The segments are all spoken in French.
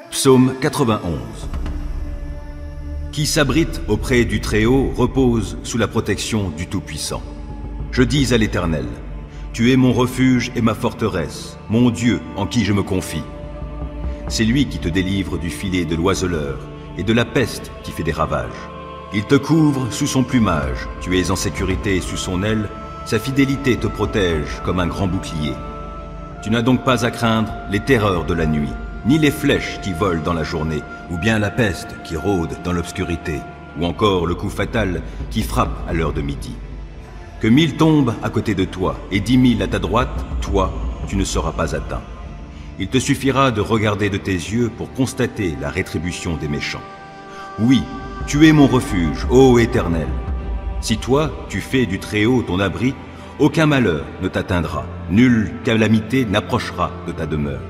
Psaume 91. Qui s'abrite auprès du Très-Haut repose sous la protection du Tout-Puissant. Je dis à l'Éternel, tu es mon refuge et ma forteresse, mon Dieu en qui je me confie. C'est lui qui te délivre du filet de l'oiseleur et de la peste qui fait des ravages. Il te couvre sous son plumage, tu es en sécurité sous son aile, sa fidélité te protège comme un grand bouclier. Tu n'as donc pas à craindre les terreurs de la nuit, ni les flèches qui volent dans la journée, ou bien la peste qui rôde dans l'obscurité, ou encore le coup fatal qui frappe à l'heure de midi. Que 1000 tombent à côté de toi et 10 000 à ta droite, toi, tu ne seras pas atteint. Il te suffira de regarder de tes yeux pour constater la rétribution des méchants. Oui, tu es mon refuge, ô Éternel. Si toi, tu fais du Très-Haut ton abri, aucun malheur ne t'atteindra, nulle calamité n'approchera de ta demeure.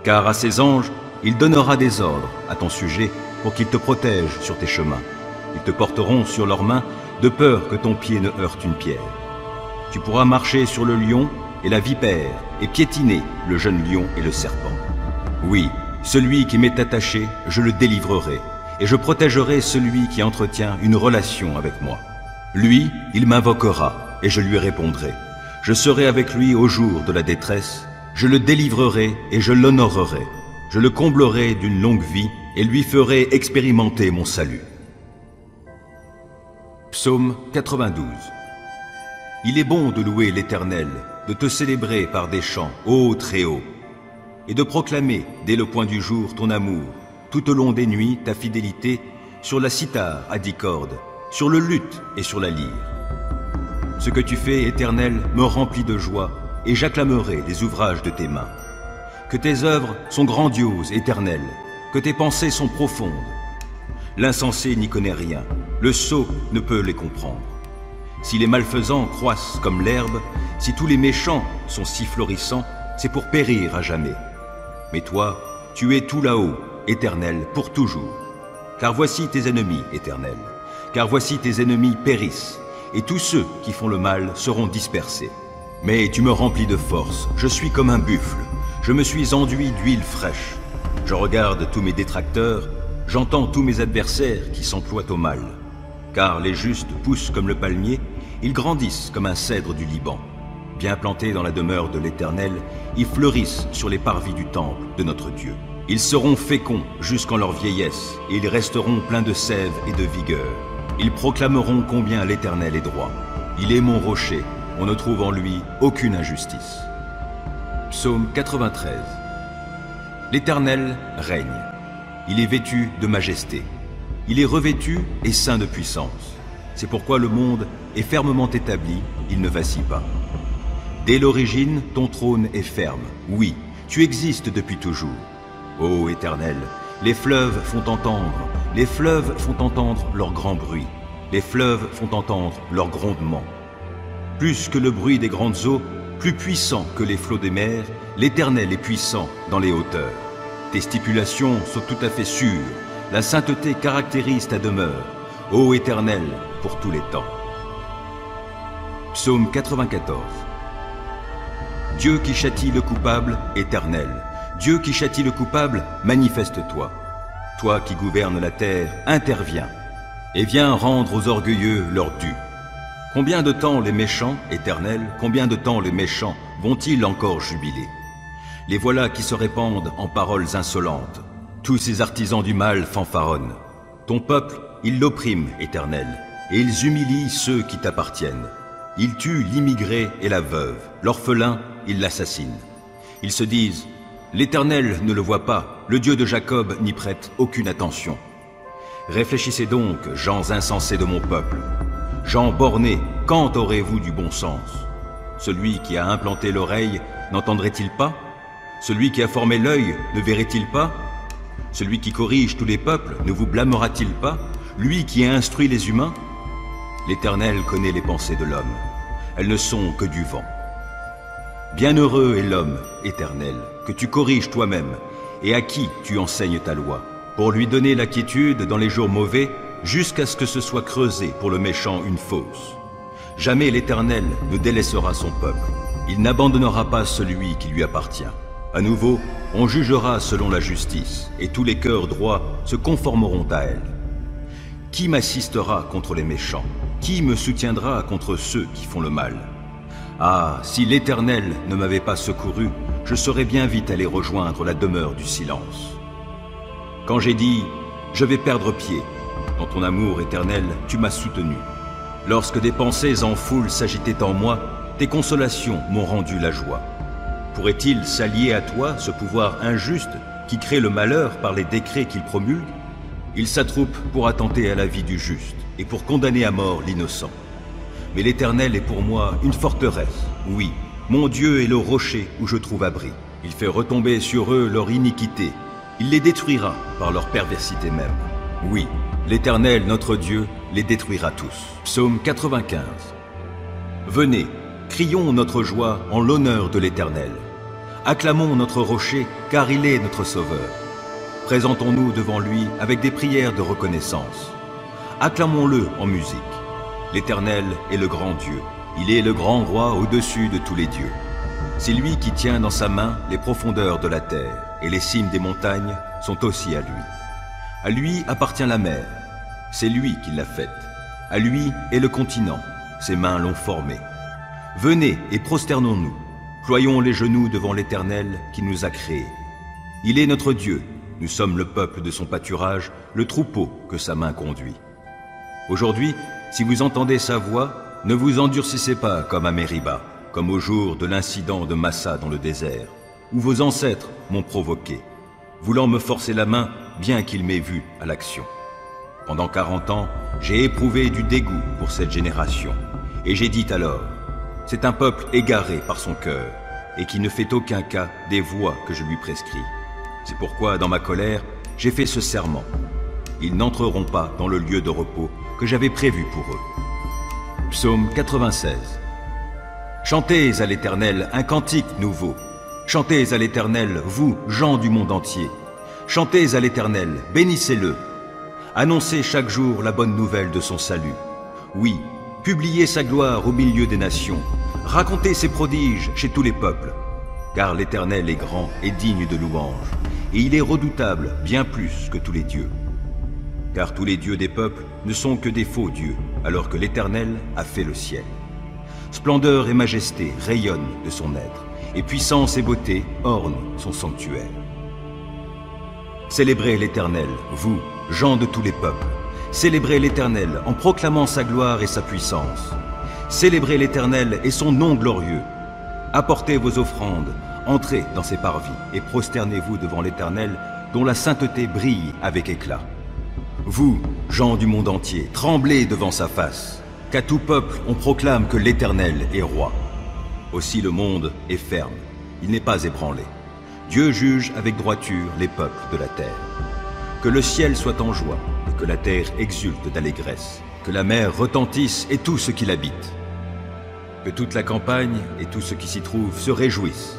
Car à ses anges, il donnera des ordres à ton sujet pour qu'ils te protègent sur tes chemins. Ils te porteront sur leurs mains de peur que ton pied ne heurte une pierre. Tu pourras marcher sur le lion et la vipère et piétiner le jeune lion et le serpent. Oui, celui qui m'est attaché, je le délivrerai et je protégerai celui qui entretient une relation avec moi. Lui, il m'invoquera et je lui répondrai. Je serai avec lui au jour de la détresse. Je le délivrerai et je l'honorerai. Je le comblerai d'une longue vie et lui ferai expérimenter mon salut. Psaume 92. Il est bon de louer l'Éternel, de te célébrer par des chants, ô Très-Haut, et de proclamer dès le point du jour ton amour, tout au long des nuits ta fidélité, sur la cithare à 10 cordes, sur le luth et sur la lyre. Ce que tu fais, Éternel, me remplit de joie, et j'acclamerai les ouvrages de tes mains. Que tes œuvres sont grandioses, Éternel, que tes pensées sont profondes. L'insensé n'y connaît rien, le sot ne peut les comprendre. Si les malfaisants croissent comme l'herbe, si tous les méchants sont si florissants, c'est pour périr à jamais. Mais toi, tu es tout là-haut, Éternel, pour toujours. Car voici tes ennemis, Éternel, car voici tes ennemis périssent, et tous ceux qui font le mal seront dispersés. Mais tu me remplis de force, je suis comme un buffle, je me suis enduit d'huile fraîche. Je regarde tous mes détracteurs, j'entends tous mes adversaires qui s'emploient au mal. Car les justes poussent comme le palmier, ils grandissent comme un cèdre du Liban. Bien plantés dans la demeure de l'Éternel, ils fleurissent sur les parvis du temple de notre Dieu. Ils seront féconds jusqu'en leur vieillesse, et ils resteront pleins de sève et de vigueur. Ils proclameront combien l'Éternel est droit. Il est mon rocher, on ne trouve en lui aucune injustice. Psaume 93. L'Éternel règne. Il est vêtu de majesté. Il est revêtu et ceint de puissance. C'est pourquoi le monde est fermement établi, il ne vacille pas. Dès l'origine, ton trône est ferme. Oui, tu existes depuis toujours. Ô Éternel, les fleuves font entendre leur grand bruit. Les fleuves font entendre leur grondement. Plus que le bruit des grandes eaux, plus puissant que les flots des mers, l'Éternel est puissant dans les hauteurs. Tes stipulations sont tout à fait sûres, la sainteté caractérise ta demeure, ô Éternel, pour tous les temps. Psaume 94. Dieu qui châtie le coupable, Éternel, Dieu qui châtie le coupable, manifeste-toi. Toi qui gouvernes la terre, interviens, et viens rendre aux orgueilleux leur dû. Combien de temps les méchants, Éternel, combien de temps les méchants vont-ils encore jubiler? Les voilà qui se répandent en paroles insolentes. Tous ces artisans du mal fanfaronnent. Ton peuple, ils l'oppriment, Éternel, et ils humilient ceux qui t'appartiennent. Ils tuent l'immigré et la veuve, l'orphelin, ils l'assassinent. Ils se disent, l'Éternel ne le voit pas, le Dieu de Jacob n'y prête aucune attention. Réfléchissez donc, gens insensés de mon peuple. Gens bornés, quand aurez-vous du bon sens? Celui qui a implanté l'oreille, n'entendrait-il pas? Celui qui a formé l'œil, ne verrait-il pas? Celui qui corrige tous les peuples, ne vous blâmera-t-il pas? Lui qui a instruit les humains? L'Éternel connaît les pensées de l'homme. Elles ne sont que du vent. Bienheureux est l'homme, Éternel, que tu corriges toi-même, et à qui tu enseignes ta loi, pour lui donner la quiétude dans les jours mauvais, jusqu'à ce que ce soit creusé pour le méchant une fosse. Jamais l'Éternel ne délaissera son peuple. Il n'abandonnera pas celui qui lui appartient. À nouveau, on jugera selon la justice, et tous les cœurs droits se conformeront à elle. Qui m'assistera contre les méchants? Qui me soutiendra contre ceux qui font le mal? Ah, si l'Éternel ne m'avait pas secouru, je serais bien vite allé rejoindre la demeure du silence. Quand j'ai dit « Je vais perdre pied », dans ton amour éternel, tu m'as soutenu. Lorsque des pensées en foule s'agitaient en moi, tes consolations m'ont rendu la joie. Pourrait-il s'allier à toi, ce pouvoir injuste, qui crée le malheur par les décrets qu'il promulgue? Il s'attroupe pour attenter à la vie du juste, et pour condamner à mort l'innocent. Mais l'Éternel est pour moi une forteresse, oui, mon Dieu est le rocher où je trouve abri. Il fait retomber sur eux leur iniquité, il les détruira par leur perversité même. Oui, l'Éternel, notre Dieu, les détruira tous. Psaume 95. Venez, crions notre joie en l'honneur de l'Éternel. Acclamons notre rocher, car il est notre sauveur. Présentons-nous devant lui avec des prières de reconnaissance. Acclamons-le en musique. L'Éternel est le grand Dieu. Il est le grand roi au-dessus de tous les dieux. C'est lui qui tient dans sa main les profondeurs de la terre, et les cimes des montagnes sont aussi à lui. À lui appartient la mer. C'est lui qui l'a faite. À lui est le continent. Ses mains l'ont formé. Venez et prosternons-nous. Ployons les genoux devant l'Éternel qui nous a créés. Il est notre Dieu. Nous sommes le peuple de son pâturage, le troupeau que sa main conduit. Aujourd'hui, si vous entendez sa voix, ne vous endurcissez pas comme à Mériba, comme au jour de l'incident de Massa dans le désert, où vos ancêtres m'ont provoqué, voulant me forcer la main, bien qu'ils m'aient vu à l'action. Pendant 40 ans, j'ai éprouvé du dégoût pour cette génération, et j'ai dit alors, c'est un peuple égaré par son cœur, et qui ne fait aucun cas des voies que je lui prescris. C'est pourquoi, dans ma colère, j'ai fait ce serment. Ils n'entreront pas dans le lieu de repos que j'avais prévu pour eux. Psaume 96. Chantez à l'Éternel un cantique nouveau. Chantez à l'Éternel, vous, gens du monde entier. Chantez à l'Éternel, bénissez-le. Annoncez chaque jour la bonne nouvelle de son salut. Oui, publiez sa gloire au milieu des nations. Racontez ses prodiges chez tous les peuples. Car l'Éternel est grand et digne de louange, et il est redoutable bien plus que tous les dieux. Car tous les dieux des peuples ne sont que des faux dieux, alors que l'Éternel a fait le ciel. Splendeur et majesté rayonnent de son être, et puissance et beauté ornent son sanctuaire. Célébrez l'Éternel, vous, gens de tous les peuples. Célébrez l'Éternel en proclamant sa gloire et sa puissance. Célébrez l'Éternel et son nom glorieux. Apportez vos offrandes, entrez dans ses parvis et prosternez-vous devant l'Éternel, dont la sainteté brille avec éclat. Vous, gens du monde entier, tremblez devant sa face, qu'à tout peuple on proclame que l'Éternel est roi. Aussi le monde est ferme, il n'est pas ébranlé. Dieu juge avec droiture les peuples de la terre. Que le ciel soit en joie, et que la terre exulte d'allégresse, que la mer retentisse et tout ce qui l'habite. Que toute la campagne et tout ce qui s'y trouve se réjouissent.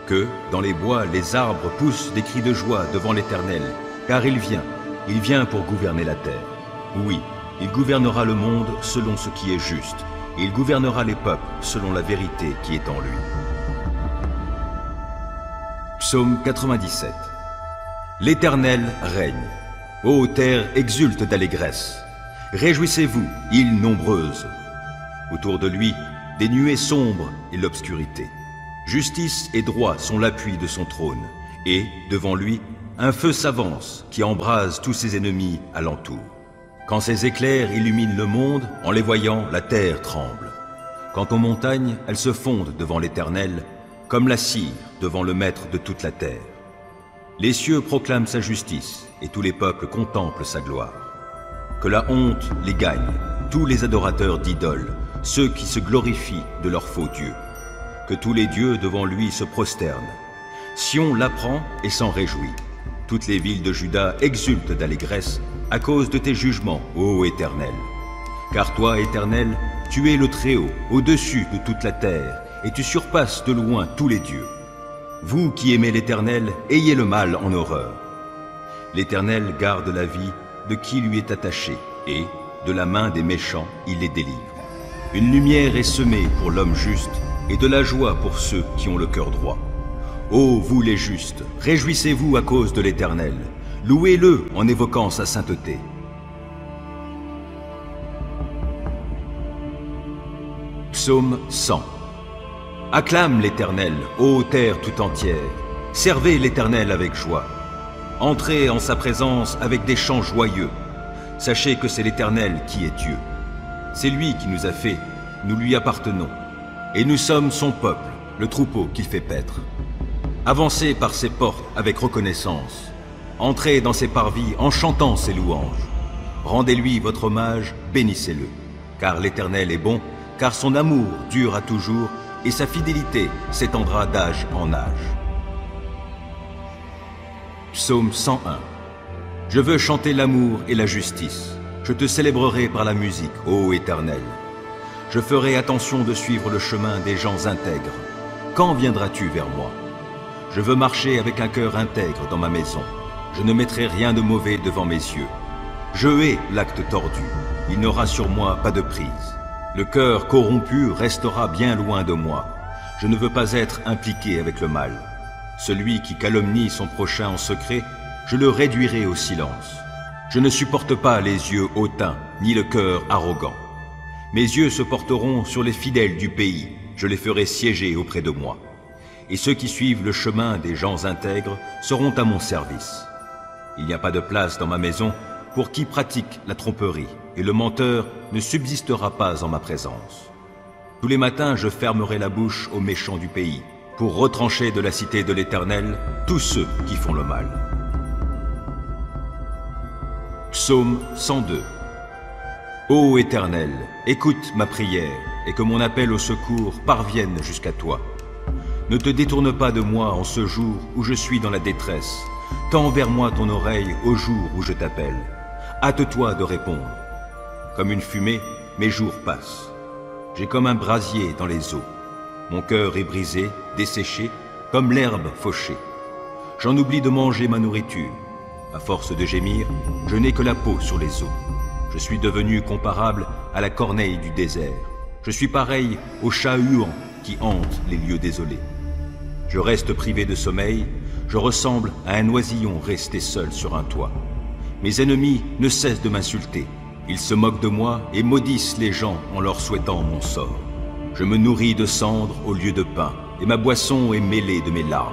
Que, dans les bois, les arbres poussent des cris de joie devant l'Éternel, car il vient pour gouverner la terre. Oui, il gouvernera le monde selon ce qui est juste, et il gouvernera les peuples selon la vérité qui est en lui. Psaume 97. L'Éternel règne. Ô terre, exulte d'allégresse. Réjouissez-vous, îles nombreuses. Autour de lui, des nuées sombres et l'obscurité. Justice et droit sont l'appui de son trône, et, devant lui, un feu s'avance qui embrase tous ses ennemis alentour. Quand ses éclairs illuminent le monde, en les voyant, la terre tremble. Quant aux montagnes, elles se fondent devant l'Éternel, comme la cire devant le Maître de toute la terre. Les cieux proclament sa justice, et tous les peuples contemplent sa gloire. Que la honte les gagne, tous les adorateurs d'idoles, ceux qui se glorifient de leurs faux dieux. Que tous les dieux devant lui se prosternent. Sion l'apprend et s'en réjouit. Toutes les villes de Juda exultent d'allégresse à cause de tes jugements, ô Éternel. Car toi, Éternel, tu es le Très-Haut, au-dessus de toute la terre, et tu surpasses de loin tous les dieux. Vous qui aimez l'Éternel, ayez le mal en horreur. L'Éternel garde la vie de qui lui est attaché, et, de la main des méchants, il les délivre. Une lumière est semée pour l'homme juste, et de la joie pour ceux qui ont le cœur droit. Ô vous les justes, réjouissez-vous à cause de l'Éternel. Louez-le en évoquant sa sainteté. Psaume 100. Acclame l'Éternel, ô terre tout entière. Servez l'Éternel avec joie. Entrez en sa présence avec des chants joyeux. Sachez que c'est l'Éternel qui est Dieu. C'est lui qui nous a fait, nous lui appartenons. Et nous sommes son peuple, le troupeau qu'il fait paître. Avancez par ses portes avec reconnaissance. Entrez dans ses parvis en chantant ses louanges. Rendez-lui votre hommage, bénissez-le. Car l'Éternel est bon, car son amour dure à toujours, et sa fidélité s'étendra d'âge en âge. Psaume 101. Je veux chanter l'amour et la justice. Je te célébrerai par la musique, ô Éternel. Je ferai attention de suivre le chemin des gens intègres. Quand viendras-tu vers moi? Je veux marcher avec un cœur intègre dans ma maison. Je ne mettrai rien de mauvais devant mes yeux. Je hais l'acte tordu. Il n'aura sur moi pas de prise. Le cœur corrompu restera bien loin de moi. Je ne veux pas être impliqué avec le mal. Celui qui calomnie son prochain en secret, je le réduirai au silence. Je ne supporte pas les yeux hautains, ni le cœur arrogant. Mes yeux se porteront sur les fidèles du pays. Je les ferai siéger auprès de moi. Et ceux qui suivent le chemin des gens intègres seront à mon service. Il n'y a pas de place dans ma maison pour qui pratique la tromperie, et le menteur ne subsistera pas en ma présence. Tous les matins, je fermerai la bouche aux méchants du pays, pour retrancher de la cité de l'Éternel tous ceux qui font le mal. Psaume 102. Ô Éternel, écoute ma prière, et que mon appel au secours parvienne jusqu'à toi. Ne te détourne pas de moi en ce jour où je suis dans la détresse. Tends vers moi ton oreille au jour où je t'appelle. Hâte-toi de répondre. Comme une fumée, mes jours passent. J'ai comme un brasier dans les eaux. Mon cœur est brisé, desséché, comme l'herbe fauchée. J'en oublie de manger ma nourriture. À force de gémir, je n'ai que la peau sur les os. Je suis devenu comparable à la corneille du désert. Je suis pareil au chat huant qui hante les lieux désolés. Je reste privé de sommeil, je ressemble à un oisillon resté seul sur un toit. Mes ennemis ne cessent de m'insulter. Ils se moquent de moi et maudissent les gens en leur souhaitant mon sort. Je me nourris de cendres au lieu de pain, et ma boisson est mêlée de mes larmes.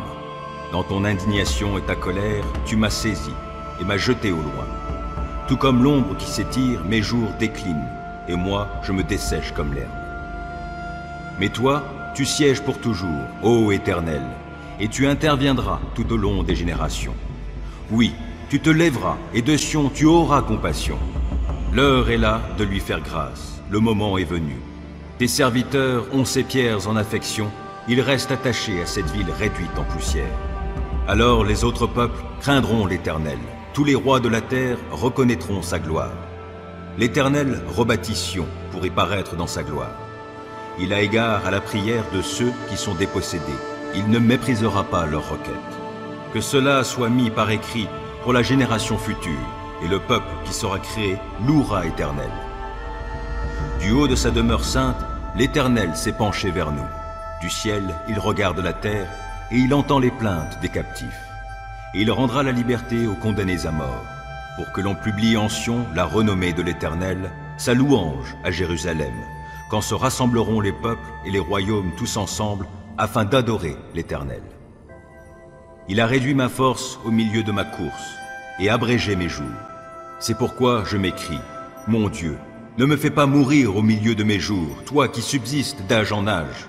Dans ton indignation et ta colère, tu m'as saisi et m'as jeté au loin. Tout comme l'ombre qui s'étire, mes jours déclinent, et moi, je me dessèche comme l'herbe. Mais toi, tu sièges pour toujours, ô Éternel, et tu interviendras tout au long des générations. Oui, tu te lèveras, et de Sion tu auras compassion. L'heure est là de lui faire grâce, le moment est venu. Tes serviteurs ont ces pierres en affection, ils restent attachés à cette ville réduite en poussière. Alors les autres peuples craindront l'Éternel, tous les rois de la terre reconnaîtront sa gloire. L'Éternel rebâtit Sion pour y paraître dans sa gloire. Il a égard à la prière de ceux qui sont dépossédés. Il ne méprisera pas leurs requêtes. Que cela soit mis par écrit pour la génération future, et le peuple qui sera créé louera l'Éternel. Du haut de sa demeure sainte, l'Éternel s'est penché vers nous. Du ciel, il regarde la terre, et il entend les plaintes des captifs. Et il rendra la liberté aux condamnés à mort, pour que l'on publie en Sion la renommée de l'Éternel, sa louange à Jérusalem, quand se rassembleront les peuples et les royaumes tous ensemble, afin d'adorer l'Éternel. Il a réduit ma force au milieu de ma course, et abrégé mes jours. C'est pourquoi je m'écrie, mon Dieu, ne me fais pas mourir au milieu de mes jours, toi qui subsistes d'âge en âge.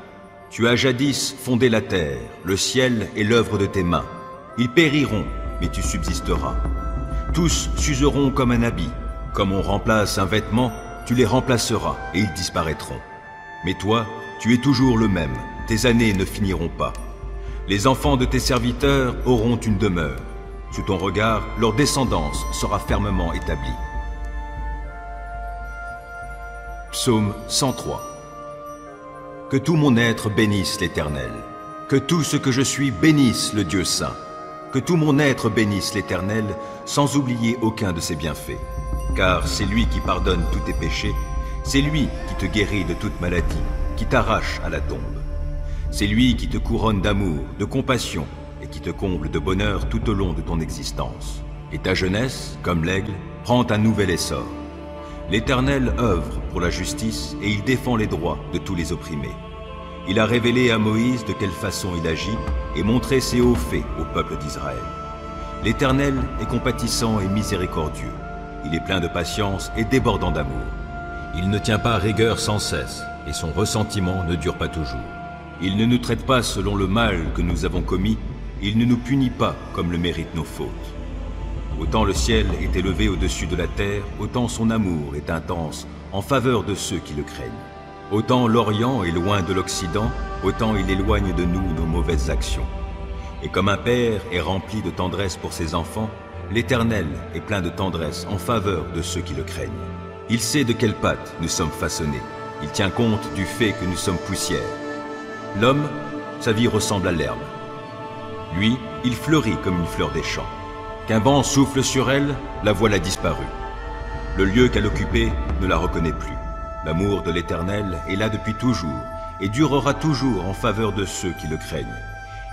Tu as jadis fondé la terre, le ciel est l'œuvre de tes mains. Ils périront, mais tu subsisteras. Tous s'useront comme un habit. Comme on remplace un vêtement, tu les remplaceras et ils disparaîtront. Mais toi, tu es toujours le même, tes années ne finiront pas. Les enfants de tes serviteurs auront une demeure. Sous ton regard, leur descendance sera fermement établie. Psaume 103. Que tout mon être bénisse l'Éternel. Que tout ce que je suis bénisse le Dieu saint. Que tout mon être bénisse l'Éternel, sans oublier aucun de ses bienfaits. Car c'est lui qui pardonne tous tes péchés, c'est lui qui te guérit de toute maladie, qui t'arrache à la tombe. C'est lui qui te couronne d'amour, de compassion et qui te comble de bonheur tout au long de ton existence. Et ta jeunesse, comme l'aigle, prend un nouvel essor. L'Éternel œuvre pour la justice et il défend les droits de tous les opprimés. Il a révélé à Moïse de quelle façon il agit et montré ses hauts faits au peuple d'Israël. L'Éternel est compatissant et miséricordieux. Il est plein de patience et débordant d'amour. Il ne tient pas rigueur sans cesse et son ressentiment ne dure pas toujours. Il ne nous traite pas selon le mal que nous avons commis, il ne nous punit pas comme le méritent nos fautes. Autant le ciel est élevé au-dessus de la terre, autant son amour est intense en faveur de ceux qui le craignent. Autant l'Orient est loin de l'Occident, autant il éloigne de nous nos mauvaises actions. Et comme un père est rempli de tendresse pour ses enfants, l'Éternel est plein de tendresse en faveur de ceux qui le craignent. Il sait de quelle pâte nous sommes façonnés. Il tient compte du fait que nous sommes poussière. L'homme, sa vie ressemble à l'herbe. Lui, il fleurit comme une fleur des champs. Qu'un vent souffle sur elle, la voilà disparue. Le lieu qu'elle occupait ne la reconnaît plus. L'amour de l'Éternel est là depuis toujours et durera toujours en faveur de ceux qui le craignent.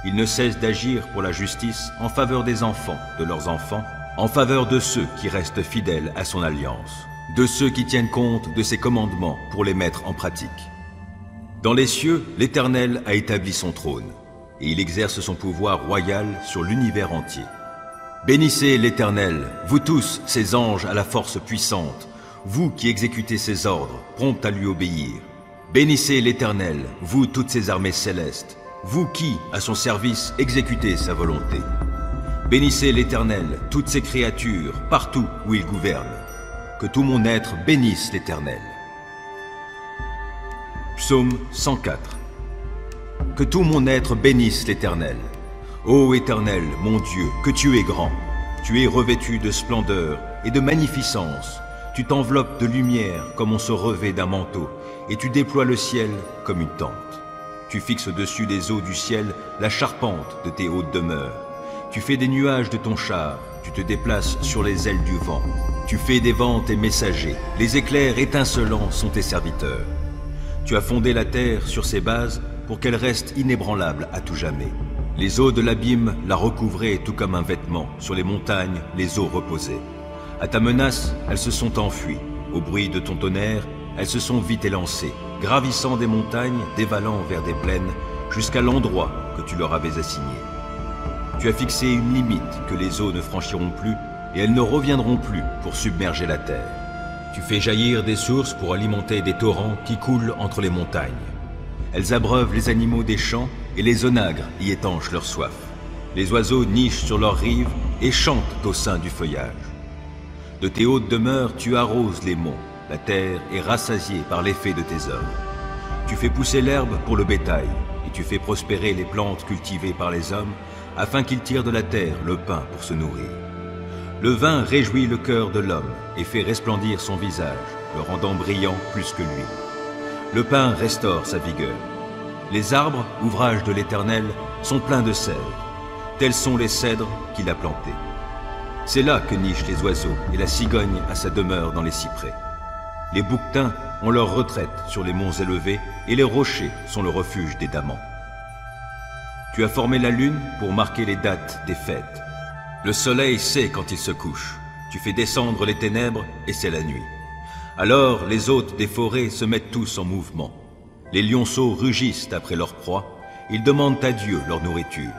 Il ne cesse d'agir pour la justice en faveur des enfants, de leurs enfants, en faveur de ceux qui restent fidèles à son alliance, de ceux qui tiennent compte de ses commandements pour les mettre en pratique. Dans les cieux, l'Éternel a établi son trône, et il exerce son pouvoir royal sur l'univers entier. Bénissez l'Éternel, vous tous, ses anges à la force puissante, vous qui exécutez ses ordres, prompts à lui obéir. Bénissez l'Éternel, vous toutes ses armées célestes, vous qui, à son service, exécutez sa volonté. Bénissez l'Éternel, toutes ses créatures, partout où il gouverne. Que tout mon être bénisse l'Éternel. Psaume 104. Que tout mon être bénisse l'Éternel. Ô Éternel, mon Dieu, que tu es grand. Tu es revêtu de splendeur et de magnificence. Tu t'enveloppes de lumière comme on se revêt d'un manteau, et tu déploies le ciel comme une tente. Tu fixes au-dessus des eaux du ciel la charpente de tes hautes demeures. Tu fais des nuages de ton char, tu te déplaces sur les ailes du vent. Tu fais des vents tes messagers, les éclairs étincelants sont tes serviteurs. Tu as fondé la terre sur ses bases pour qu'elle reste inébranlable à tout jamais. Les eaux de l'abîme la recouvraient tout comme un vêtement, sur les montagnes, les eaux reposaient. À ta menace, elles se sont enfuies. Au bruit de ton tonnerre, elles se sont vite élancées, gravissant des montagnes, dévalant vers des plaines, jusqu'à l'endroit que tu leur avais assigné. Tu as fixé une limite que les eaux ne franchiront plus, et elles ne reviendront plus pour submerger la terre. Tu fais jaillir des sources pour alimenter des torrents qui coulent entre les montagnes. Elles abreuvent les animaux des champs, et les onagres y étanchent leur soif. Les oiseaux nichent sur leurs rives et chantent au sein du feuillage. De tes hautes demeures, tu arroses les monts. La terre est rassasiée par l'effet de tes œuvres. Tu fais pousser l'herbe pour le bétail, et tu fais prospérer les plantes cultivées par les hommes, afin qu'ils tirent de la terre le pain pour se nourrir. Le vin réjouit le cœur de l'homme et fait resplendir son visage, le rendant brillant plus que lui. Le pain restaure sa vigueur. Les arbres, ouvrage de l'Éternel, sont pleins de cèdres. Tels sont les cèdres qu'il a plantés. C'est là que nichent les oiseaux et la cigogne a sa demeure dans les cyprès. Les bouquetins ont leur retraite sur les monts élevés et les rochers sont le refuge des damans. Tu as formé la lune pour marquer les dates des fêtes. Le soleil sait quand il se couche. Tu fais descendre les ténèbres et c'est la nuit. Alors les hôtes des forêts se mettent tous en mouvement. Les lionceaux rugissent après leur proie, ils demandent à Dieu leur nourriture.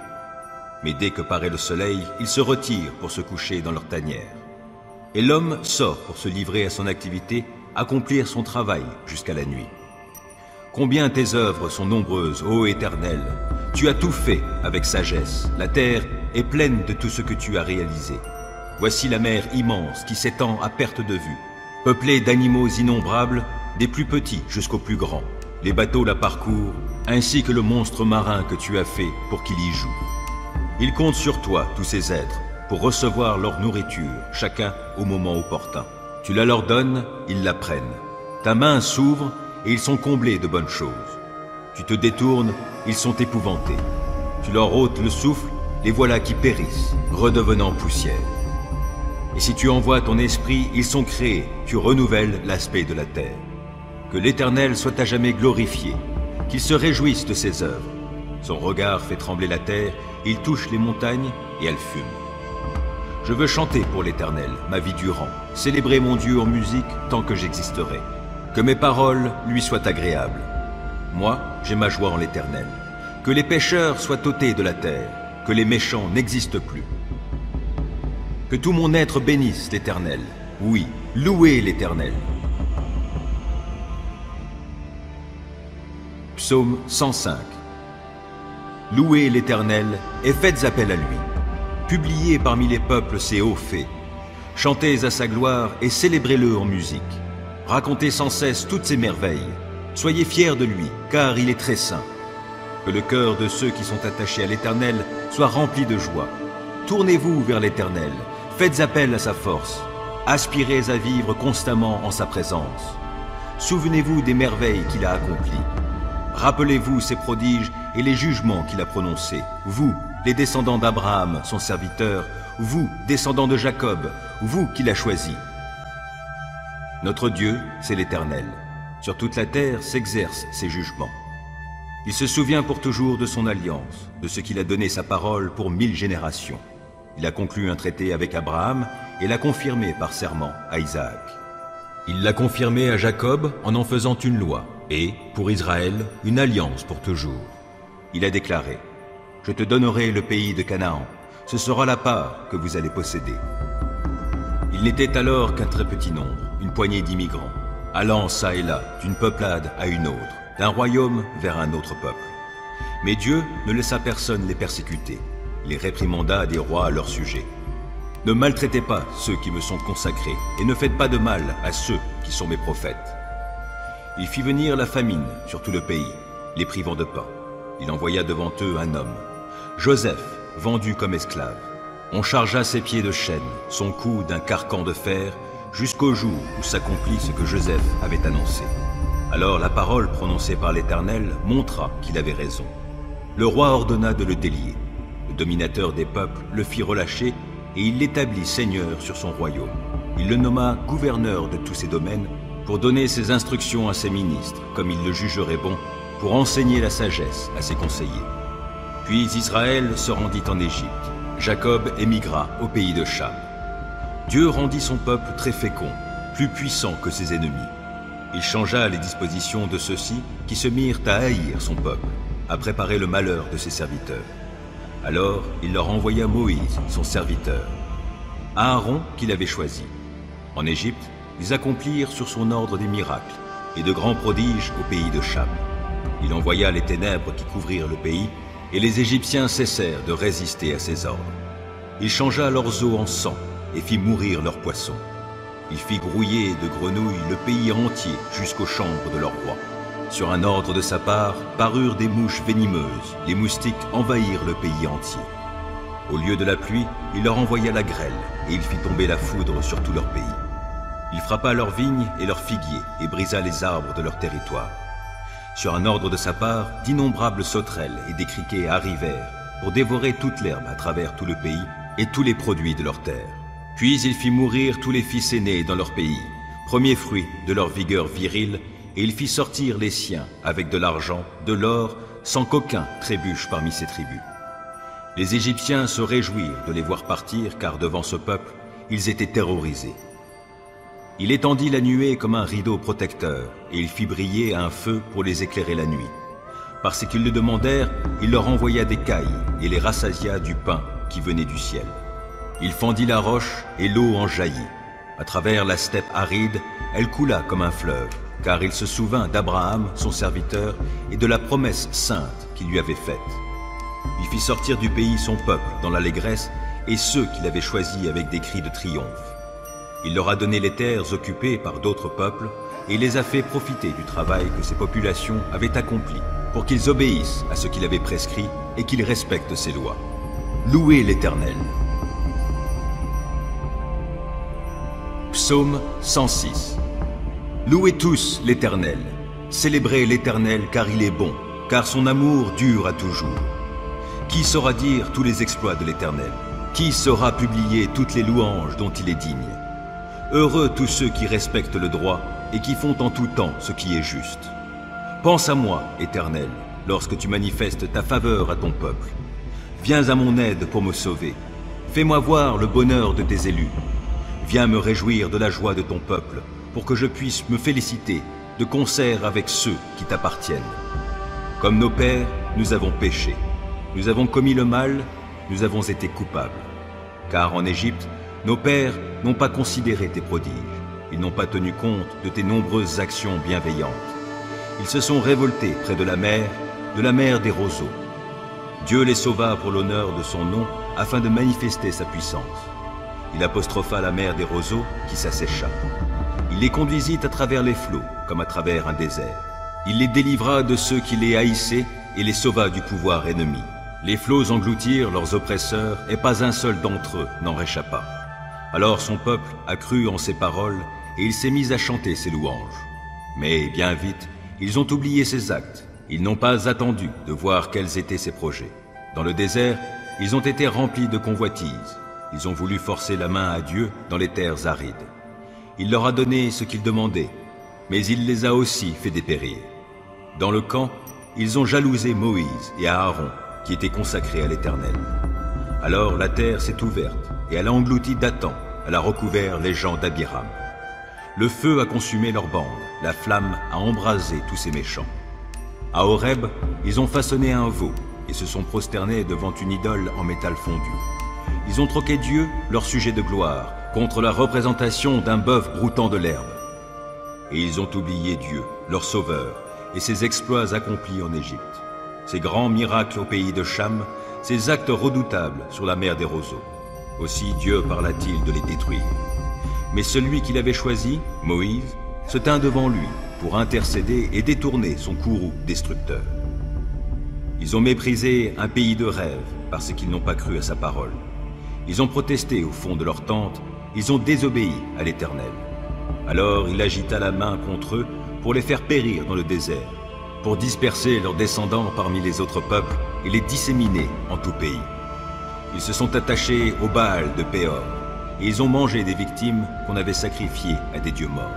Mais dès que paraît le soleil, ils se retirent pour se coucher dans leur tanière. Et l'homme sort pour se livrer à son activité, accomplir son travail jusqu'à la nuit. Combien tes œuvres sont nombreuses, ô Éternel! Tu as tout fait avec sagesse, la terre est pleine de tout ce que tu as réalisé. Voici la mer immense qui s'étend à perte de vue, peuplée d'animaux innombrables, des plus petits jusqu'aux plus grands. Les bateaux la parcourent, ainsi que le monstre marin que tu as fait pour qu'il y joue. Ils comptent sur toi, tous ces êtres, pour recevoir leur nourriture, chacun au moment opportun. Tu la leur donnes, ils la prennent. Ta main s'ouvre et ils sont comblés de bonnes choses. Tu te détournes, ils sont épouvantés. Tu leur ôtes le souffle, les voilà qui périssent, redevenant poussière. Et si tu envoies ton esprit, ils sont créés, tu renouvelles l'aspect de la terre. Que l'Éternel soit à jamais glorifié, qu'il se réjouisse de ses œuvres. Son regard fait trembler la terre, Il touche les montagnes et elles fument. Je veux chanter pour l'Éternel, ma vie durant, célébrer mon Dieu en musique tant que j'existerai. Que mes paroles lui soient agréables. Moi, j'ai ma joie en l'Éternel. Que les pécheurs soient ôtés de la terre, que les méchants n'existent plus. Que tout mon être bénisse l'Éternel. Oui, louez l'Éternel. Psaume 105. Louez l'Éternel et faites appel à lui. Publiez parmi les peuples ses hauts faits. Chantez à sa gloire et célébrez-le en musique. Racontez sans cesse toutes ses merveilles. Soyez fiers de lui, car il est très saint. Que le cœur de ceux qui sont attachés à l'Éternel soit rempli de joie. Tournez-vous vers l'Éternel, faites appel à sa force. Aspirez à vivre constamment en sa présence. Souvenez-vous des merveilles qu'il a accomplies. Rappelez-vous ses prodiges et les jugements qu'il a prononcés. Vous, les descendants d'Abraham, son serviteur, vous, descendants de Jacob, vous qu'il a choisi. Notre Dieu, c'est l'Éternel. Sur toute la terre s'exercent ses jugements. Il se souvient pour toujours de son alliance, de ce qu'il a donné sa parole pour 1000 générations. Il a conclu un traité avec Abraham et l'a confirmé par serment à Isaac. Il l'a confirmé à Jacob en faisant une loi, et, pour Israël, une alliance pour toujours. Il a déclaré: « Je te donnerai le pays de Canaan, ce sera la part que vous allez posséder. » Il n'était alors qu'un très petit nombre, une poignée d'immigrants, allant çà et là, d'une peuplade à une autre, d'un royaume vers un autre peuple. Mais Dieu ne laissa personne les persécuter, il les réprimanda des rois à leur sujet. Ne maltraitez pas ceux qui me sont consacrés, et ne faites pas de mal à ceux qui sont mes prophètes. Il fit venir la famine sur tout le pays, les privant de pain. Il envoya devant eux un homme, Joseph, vendu comme esclave. On chargea ses pieds de chaînes, son cou d'un carcan de fer, jusqu'au jour où s'accomplit ce que Joseph avait annoncé. Alors la parole prononcée par l'Éternel montra qu'il avait raison. Le roi ordonna de le délier. Le dominateur des peuples le fit relâcher et il l'établit seigneur sur son royaume. Il le nomma gouverneur de tous ses domaines pour donner ses instructions à ses ministres, comme il le jugerait bon, pour enseigner la sagesse à ses conseillers. Puis Israël se rendit en Égypte. Jacob émigra au pays de Cham. Dieu rendit son peuple très fécond, plus puissant que ses ennemis. Il changea les dispositions de ceux-ci qui se mirent à haïr son peuple, à préparer le malheur de ses serviteurs. Alors il leur envoya Moïse, son serviteur, Aaron qu'il avait choisi. En Égypte, ils accomplirent sur son ordre des miracles et de grands prodiges au pays de Cham. Il envoya les ténèbres qui couvrirent le pays, et les Égyptiens cessèrent de résister à ses ordres. Il changea leurs eaux en sang et fit mourir leurs poissons. Il fit grouiller de grenouilles le pays entier jusqu'aux chambres de leur roi. Sur un ordre de sa part, parurent des mouches venimeuses. Les moustiques envahirent le pays entier. Au lieu de la pluie, il leur envoya la grêle, et il fit tomber la foudre sur tout leur pays. Il frappa leurs vignes et leurs figuiers, et brisa les arbres de leur territoire. Sur un ordre de sa part, d'innombrables sauterelles et des criquets arrivèrent pour dévorer toute l'herbe à travers tout le pays et tous les produits de leur terre. Puis il fit mourir tous les fils aînés dans leur pays, premiers fruits de leur vigueur virile, et il fit sortir les siens avec de l'argent, de l'or, sans qu'aucun trébuche parmi ses tribus. Les Égyptiens se réjouirent de les voir partir, car devant ce peuple, ils étaient terrorisés. Il étendit la nuée comme un rideau protecteur, et il fit briller un feu pour les éclairer la nuit. Parce qu'ils le demandèrent, il leur envoya des cailles et les rassasia du pain qui venait du ciel. Il fendit la roche et l'eau en jaillit. À travers la steppe aride, elle coula comme un fleuve, car il se souvint d'Abraham, son serviteur, et de la promesse sainte qu'il lui avait faite. Il fit sortir du pays son peuple dans l'allégresse et ceux qu'il avait choisis avec des cris de triomphe. Il leur a donné les terres occupées par d'autres peuples et les a fait profiter du travail que ces populations avaient accompli pour qu'ils obéissent à ce qu'il avait prescrit et qu'ils respectent ses lois. Louez l'Éternel. Psaume 106. Louez tous l'Éternel. Célébrez l'Éternel car il est bon, car son amour dure à toujours. Qui saura dire tous les exploits de l'Éternel? Qui saura publier toutes les louanges dont il est digne? Heureux tous ceux qui respectent le droit et qui font en tout temps ce qui est juste. Pense à moi, Éternel, lorsque tu manifestes ta faveur à ton peuple. Viens à mon aide pour me sauver. Fais-moi voir le bonheur de tes élus. Viens me réjouir de la joie de ton peuple, pour que je puisse me féliciter de concert avec ceux qui t'appartiennent. Comme nos pères, nous avons péché. Nous avons commis le mal, nous avons été coupables. Car en Égypte, nos pères n'ont pas considéré tes prodiges. Ils n'ont pas tenu compte de tes nombreuses actions bienveillantes. Ils se sont révoltés près de la mer des roseaux. Dieu les sauva pour l'honneur de son nom, afin de manifester sa puissance. Il apostropha la mer des roseaux qui s'assécha. Il les conduisit à travers les flots, comme à travers un désert. Il les délivra de ceux qui les haïssaient et les sauva du pouvoir ennemi. Les flots engloutirent leurs oppresseurs et pas un seul d'entre eux n'en réchappa. Alors son peuple a cru en ses paroles et il s'est mis à chanter ses louanges. Mais bien vite, ils ont oublié ses actes. Ils n'ont pas attendu de voir quels étaient ses projets. Dans le désert, ils ont été remplis de convoitises. Ils ont voulu forcer la main à Dieu dans les terres arides. Il leur a donné ce qu'ils demandaient, mais il les a aussi fait dépérir. Dans le camp, ils ont jalousé Moïse et Aaron, qui étaient consacrés à l'Éternel. Alors la terre s'est ouverte, et elle a englouti Dathan, elle a recouvert les gens d'Abiram. Le feu a consumé leurs bandes, la flamme a embrasé tous ces méchants. À Horeb, ils ont façonné un veau, et se sont prosternés devant une idole en métal fondu. Ils ont troqué Dieu, leur sujet de gloire, contre la représentation d'un bœuf broutant de l'herbe. Et ils ont oublié Dieu, leur sauveur, et ses exploits accomplis en Égypte. Ses grands miracles au pays de Cham, ses actes redoutables sur la mer des roseaux. Aussi Dieu parla-t-il de les détruire. Mais celui qu'il avait choisi, Moïse, se tint devant lui pour intercéder et détourner son courroux destructeur. Ils ont méprisé un pays de rêve parce qu'ils n'ont pas cru à sa parole. Ils ont protesté au fond de leur tente, ils ont désobéi à l'Éternel. Alors il agita la main contre eux pour les faire périr dans le désert, pour disperser leurs descendants parmi les autres peuples et les disséminer en tout pays. Ils se sont attachés au Baal de Péor, et ils ont mangé des victimes qu'on avait sacrifiées à des dieux morts.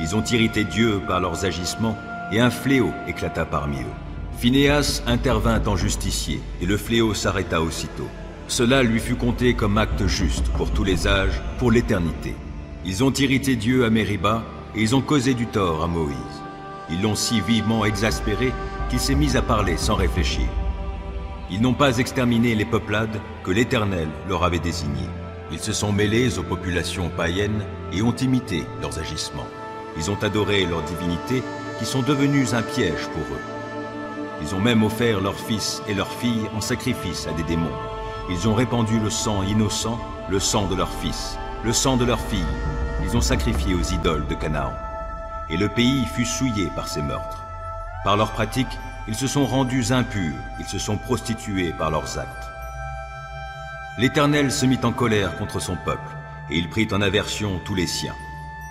Ils ont irrité Dieu par leurs agissements, et un fléau éclata parmi eux. Phinéas intervint en justicier, et le fléau s'arrêta aussitôt. Cela lui fut compté comme acte juste pour tous les âges, pour l'éternité. Ils ont irrité Dieu à Mériba, et ils ont causé du tort à Moïse. Ils l'ont si vivement exaspéré qu'il s'est mis à parler sans réfléchir. Ils n'ont pas exterminé les peuplades que l'Éternel leur avait désignées. Ils se sont mêlés aux populations païennes et ont imité leurs agissements. Ils ont adoré leurs divinités qui sont devenues un piège pour eux. Ils ont même offert leurs fils et leurs filles en sacrifice à des démons. Ils ont répandu le sang innocent, le sang de leurs fils, le sang de leurs filles. Ils ont sacrifié aux idoles de Canaan. Et le pays fut souillé par ces meurtres. Par leurs pratiques, ils se sont rendus impurs, ils se sont prostitués par leurs actes. L'Éternel se mit en colère contre son peuple, et il prit en aversion tous les siens.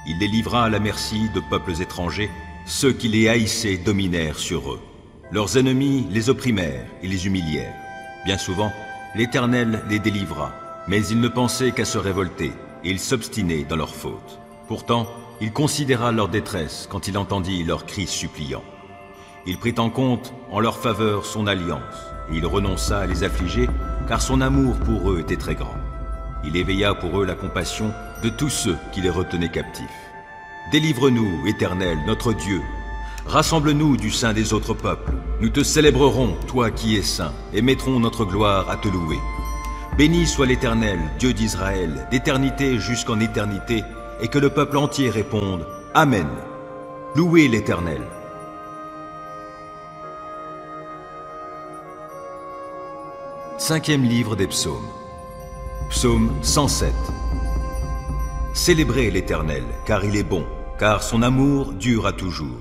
Il les livra à la merci de peuples étrangers, ceux qui les haïssaient dominèrent sur eux. Leurs ennemis les opprimèrent et les humilièrent. Bien souvent, l'Éternel les délivra, mais ils ne pensaient qu'à se révolter, et ils s'obstinaient dans leurs fautes. Pourtant, il considéra leur détresse quand il entendit leurs cris suppliants. Il prit en compte en leur faveur son alliance, et il renonça à les affliger, car son amour pour eux était très grand. Il éveilla pour eux la compassion de tous ceux qui les retenaient captifs. Délivre-nous, Éternel, notre Dieu. Rassemble-nous du sein des autres peuples. Nous te célébrerons, toi qui es saint, et mettrons notre gloire à te louer. Béni soit l'Éternel, Dieu d'Israël, d'éternité jusqu'en éternité, et que le peuple entier réponde « Amen ». Louez l'Éternel. Cinquième livre des psaumes. Psaume 107. Célébrez l'Éternel, car il est bon, car son amour dure à toujours.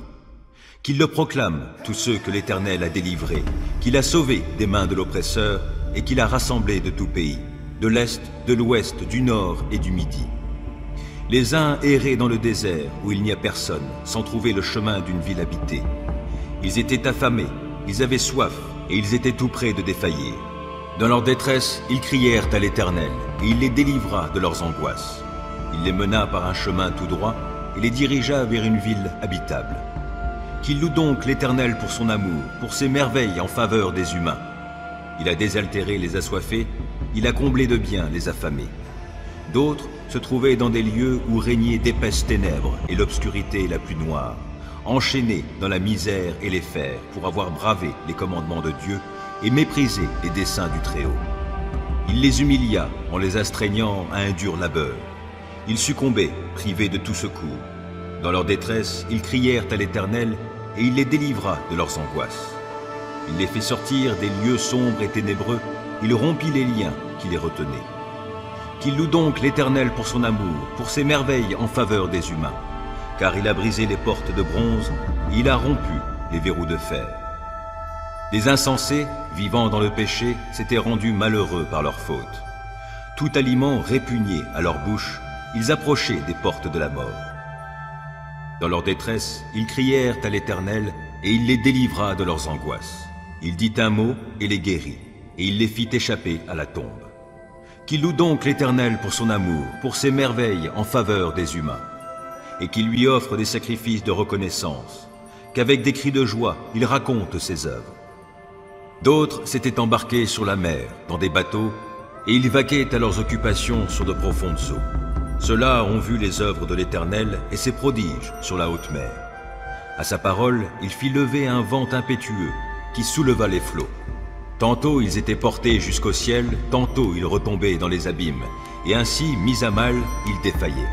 Qu'il le proclame, tous ceux que l'Éternel a délivrés, qu'il a sauvés des mains de l'oppresseur et qu'il a rassemblés de tout pays, de l'Est, de l'Ouest, du Nord et du Midi. Les uns erraient dans le désert où il n'y a personne, sans trouver le chemin d'une ville habitée. Ils étaient affamés, ils avaient soif et ils étaient tout près de défaillir. Dans leur détresse, ils crièrent à l'Éternel, et il les délivra de leurs angoisses. Il les mena par un chemin tout droit, et les dirigea vers une ville habitable. Qu'il loue donc l'Éternel pour son amour, pour ses merveilles en faveur des humains. Il a désaltéré les assoiffés, il a comblé de biens les affamés. D'autres se trouvaient dans des lieux où régnaient d'épaisses ténèbres et l'obscurité la plus noire, enchaînés dans la misère et les fers pour avoir bravé les commandements de Dieu et méprisé les desseins du Très-Haut. Il les humilia en les astreignant à un dur labeur. Ils succombaient, privés de tout secours. Dans leur détresse, ils crièrent à l'Éternel et il les délivra de leurs angoisses. Il les fit sortir des lieux sombres et ténébreux, il rompit les liens qui les retenaient. Qu'il loue donc l'Éternel pour son amour, pour ses merveilles en faveur des humains. Car il a brisé les portes de bronze, il a rompu les verrous de fer. Les insensés, vivant dans le péché, s'étaient rendus malheureux par leur faute. Tout aliment répugné à leur bouche, ils approchaient des portes de la mort. Dans leur détresse, ils crièrent à l'Éternel, et il les délivra de leurs angoisses. Il dit un mot et les guérit, et il les fit échapper à la tombe. Qu'il loue donc l'Éternel pour son amour, pour ses merveilles en faveur des humains, et qu'il lui offre des sacrifices de reconnaissance, qu'avec des cris de joie, il raconte ses œuvres. D'autres s'étaient embarqués sur la mer, dans des bateaux, et ils vaquaient à leurs occupations sur de profondes eaux. Ceux-là ont vu les œuvres de l'Éternel et ses prodiges sur la haute mer. À sa parole, il fit lever un vent impétueux qui souleva les flots. Tantôt ils étaient portés jusqu'au ciel, tantôt ils retombaient dans les abîmes, et ainsi, mis à mal, ils défaillaient.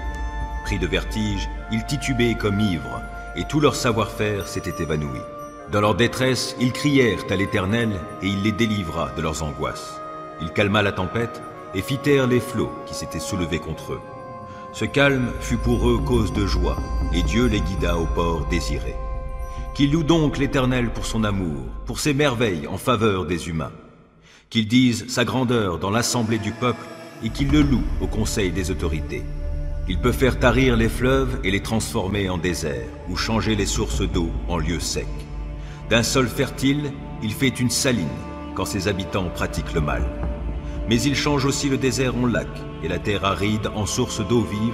Pris de vertige, ils titubaient comme ivres, et tout leur savoir-faire s'était évanoui. Dans leur détresse, ils crièrent à l'Éternel, et il les délivra de leurs angoisses. Il calma la tempête, et fit taire les flots qui s'étaient soulevés contre eux. Ce calme fut pour eux cause de joie, et Dieu les guida au port désiré. Qu'il loue donc l'Éternel pour son amour, pour ses merveilles en faveur des humains. Qu'il dise sa grandeur dans l'assemblée du peuple, et qu'il le loue au conseil des autorités. Il peut faire tarir les fleuves et les transformer en désert, ou changer les sources d'eau en lieux secs. D'un sol fertile, il fait une saline, quand ses habitants pratiquent le mal. Mais il change aussi le désert en lac, et la terre aride en source d'eau vive,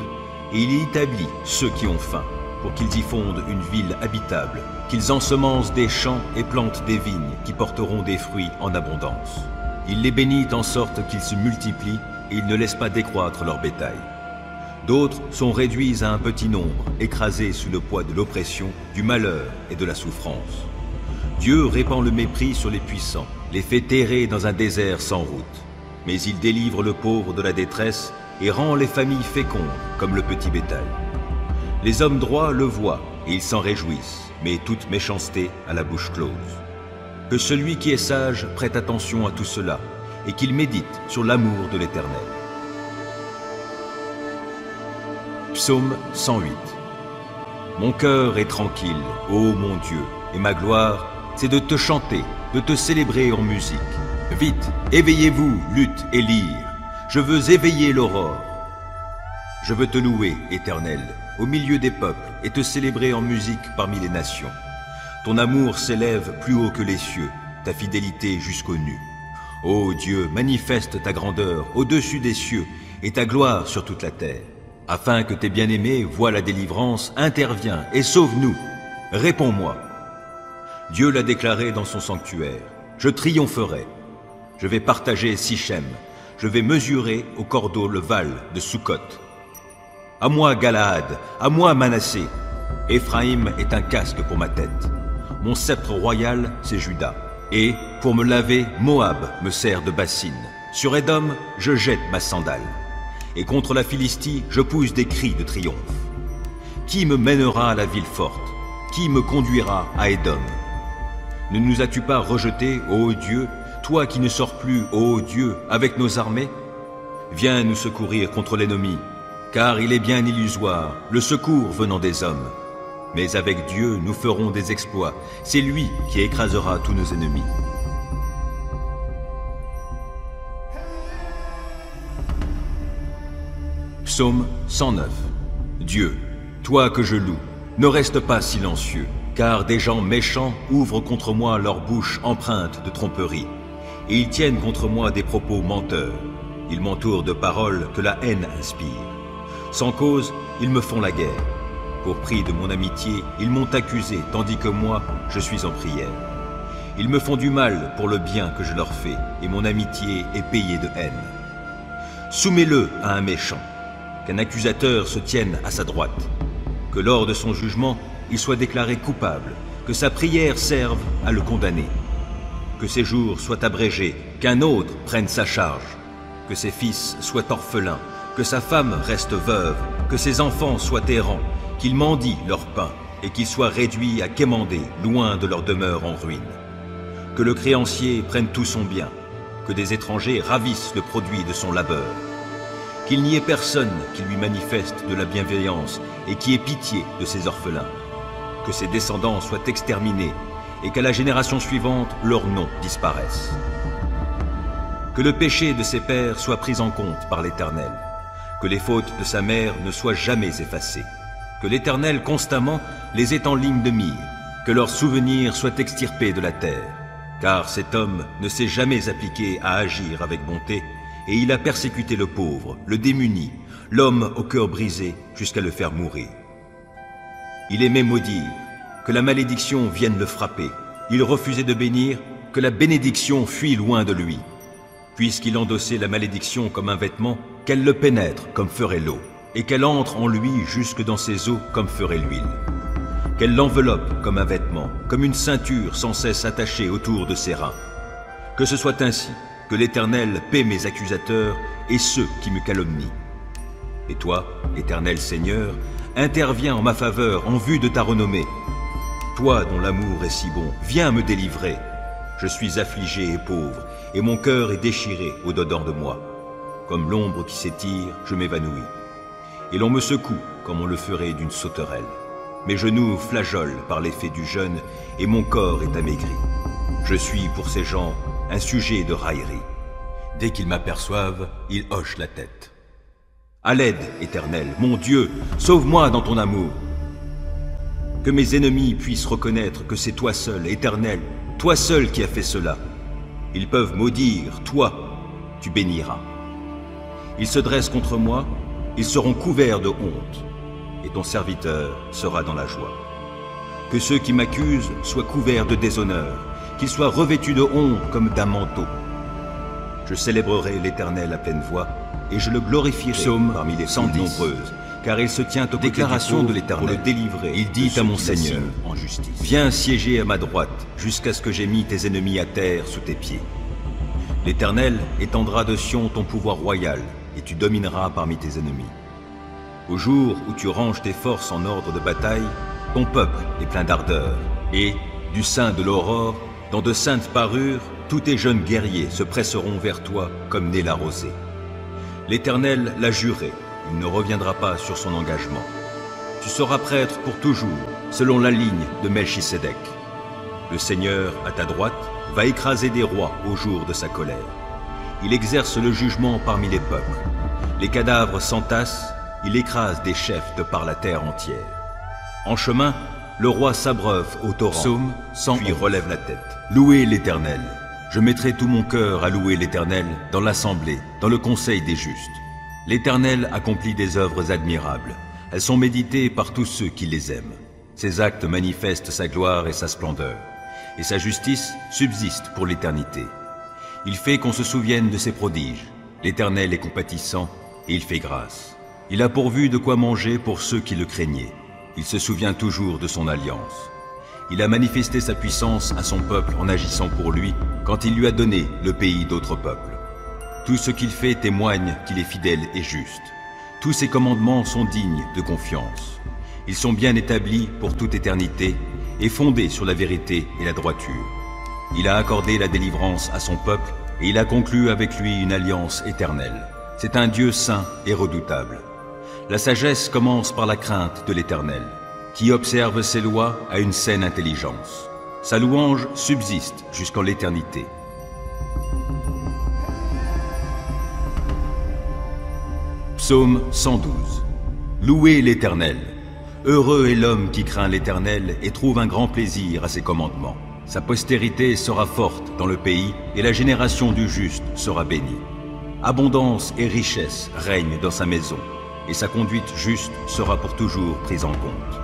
et il y établit ceux qui ont faim, pour qu'ils y fondent une ville habitable, qu'ils ensemencent des champs et plantent des vignes qui porteront des fruits en abondance. Il les bénit en sorte qu'ils se multiplient, et il ne laisse pas décroître leur bétail. D'autres sont réduits à un petit nombre, écrasés sous le poids de l'oppression, du malheur et de la souffrance. Dieu répand le mépris sur les puissants, les fait terrer dans un désert sans route. Mais il délivre le pauvre de la détresse et rend les familles fécondes comme le petit bétail. Les hommes droits le voient et ils s'en réjouissent, mais toute méchanceté a la bouche close. Que celui qui est sage prête attention à tout cela et qu'il médite sur l'amour de l'Éternel. Psaume 108. Mon cœur est tranquille, ô mon Dieu, et ma gloire, c'est de te chanter, de te célébrer en musique. Vite, éveillez-vous, lutte et lyre. Je veux éveiller l'aurore. Je veux te louer, Éternel, au milieu des peuples, et te célébrer en musique parmi les nations. Ton amour s'élève plus haut que les cieux, ta fidélité jusqu'aux nues. Ô Dieu, manifeste ta grandeur au-dessus des cieux, et ta gloire sur toute la terre. Afin que tes bien-aimés voient la délivrance, interviens et sauve-nous. Réponds-moi. Dieu l'a déclaré dans son sanctuaire. Je triompherai. Je vais partager Sichem. Je vais mesurer au cordeau le val de Sukkot. À moi Galaad, à moi Manassé. Éphraïm est un casque pour ma tête. Mon sceptre royal, c'est Juda. Et, pour me laver, Moab me sert de bassine. Sur Édom, je jette ma sandale. Et contre la Philistie, je pousse des cris de triomphe. Qui me mènera à la ville forte? Qui me conduira à Édom? Ne nous as-tu pas rejetés, ô Dieu, toi qui ne sors plus, ô Dieu, avec nos armées? Viens nous secourir contre l'ennemi, car il est bien illusoire, le secours venant des hommes. Mais avec Dieu, nous ferons des exploits. C'est lui qui écrasera tous nos ennemis. Psaume 109. Dieu, toi que je loue, ne reste pas silencieux, car des gens méchants ouvrent contre moi leur bouche empreinte de tromperie, et ils tiennent contre moi des propos menteurs. Ils m'entourent de paroles que la haine inspire. Sans cause, ils me font la guerre. Pour prix de mon amitié, ils m'ont accusé, tandis que moi, je suis en prière. Ils me font du mal pour le bien que je leur fais, et mon amitié est payée de haine. Soumets-le à un méchant, qu'un accusateur se tienne à sa droite, que lors de son jugement, il soit déclaré coupable, que sa prière serve à le condamner, que ses jours soient abrégés, qu'un autre prenne sa charge, que ses fils soient orphelins, que sa femme reste veuve, que ses enfants soient errants, qu'ils mendient leur pain, et qu'ils soient réduits à quémander, loin de leur demeure en ruine. Que le créancier prenne tout son bien, que des étrangers ravissent le produit de son labeur. Qu'il n'y ait personne qui lui manifeste de la bienveillance et qui ait pitié de ses orphelins. Que ses descendants soient exterminés et qu'à la génération suivante, leur nom disparaisse. Que le péché de ses pères soit pris en compte par l'Éternel. Que les fautes de sa mère ne soient jamais effacées. Que l'Éternel constamment les ait en ligne de mire. Que leurs souvenirs soient extirpés de la terre. Car cet homme ne s'est jamais appliqué à agir avec bonté, et il a persécuté le pauvre, le démuni, l'homme au cœur brisé, jusqu'à le faire mourir. Il aimait maudire, que la malédiction vienne le frapper. Il refusait de bénir, que la bénédiction fuit loin de lui. Puisqu'il endossait la malédiction comme un vêtement, qu'elle le pénètre comme ferait l'eau, et qu'elle entre en lui jusque dans ses os comme ferait l'huile. Qu'elle l'enveloppe comme un vêtement, comme une ceinture sans cesse attachée autour de ses reins. Que ce soit ainsi, que l'Éternel paie mes accusateurs et ceux qui me calomnient. Et toi, Éternel Seigneur, interviens en ma faveur en vue de ta renommée. Toi dont l'amour est si bon, viens me délivrer. Je suis affligé et pauvre, et mon cœur est déchiré au-dedans de moi. Comme l'ombre qui s'étire, je m'évanouis. Et l'on me secoue comme on le ferait d'une sauterelle. Mes genoux flageolent par l'effet du jeûne, et mon corps est amaigri. Je suis pour ces gens un sujet de raillerie. Dès qu'ils m'aperçoivent, ils hochent la tête. À l'aide, Éternel, mon Dieu, sauve-moi dans ton amour. Que mes ennemis puissent reconnaître que c'est toi seul, Éternel, toi seul qui as fait cela. Ils peuvent maudire, toi, tu béniras. Ils se dressent contre moi, ils seront couverts de honte, et ton serviteur sera dans la joie. Que ceux qui m'accusent soient couverts de déshonneur, qu'ils soient revêtus de honte comme d'un manteau. Je célébrerai l'Éternel à pleine voix, et je le glorifierai parmi les foules nombreuses, car il se tient aux déclarations de l'Éternel pour le délivrer. Il dit à mon Seigneur, en justice, viens siéger à ma droite, jusqu'à ce que j'aie mis tes ennemis à terre sous tes pieds. L'Éternel étendra de Sion ton pouvoir royal, et tu domineras parmi tes ennemis. Au jour où tu ranges tes forces en ordre de bataille, ton peuple est plein d'ardeur, et, du sein de l'aurore, dans de saintes parures, tous tes jeunes guerriers se presseront vers toi comme née la rosée. L'Éternel l'a juré, il ne reviendra pas sur son engagement. Tu seras prêtre pour toujours, selon la ligne de Melchisédek. Le Seigneur, à ta droite, va écraser des rois au jour de sa colère. Il exerce le jugement parmi les peuples. Les cadavres s'entassent, il écrase des chefs de par la terre entière. En chemin, le roi s'abreuve au torrent, puis relève la tête. Louez l'Éternel. Je mettrai tout mon cœur à louer l'Éternel dans l'assemblée, dans le conseil des justes. L'Éternel accomplit des œuvres admirables. Elles sont méditées par tous ceux qui les aiment. Ses actes manifestent sa gloire et sa splendeur, et sa justice subsiste pour l'éternité. Il fait qu'on se souvienne de ses prodiges. L'Éternel est compatissant et il fait grâce. Il a pourvu de quoi manger pour ceux qui le craignaient. Il se souvient toujours de son alliance. Il a manifesté sa puissance à son peuple en agissant pour lui quand il lui a donné le pays d'autres peuples. Tout ce qu'il fait témoigne qu'il est fidèle et juste. Tous ses commandements sont dignes de confiance. Ils sont bien établis pour toute éternité et fondés sur la vérité et la droiture. Il a accordé la délivrance à son peuple et il a conclu avec lui une alliance éternelle. C'est un Dieu saint et redoutable. La sagesse commence par la crainte de l'Éternel. Qui observe ses lois a une saine intelligence. Sa louange subsiste jusqu'en l'éternité. Psaume 112. Louez l'Éternel. Heureux est l'homme qui craint l'Éternel et trouve un grand plaisir à ses commandements. Sa postérité sera forte dans le pays et la génération du juste sera bénie. Abondance et richesse règnent dans sa maison et sa conduite juste sera pour toujours prise en compte.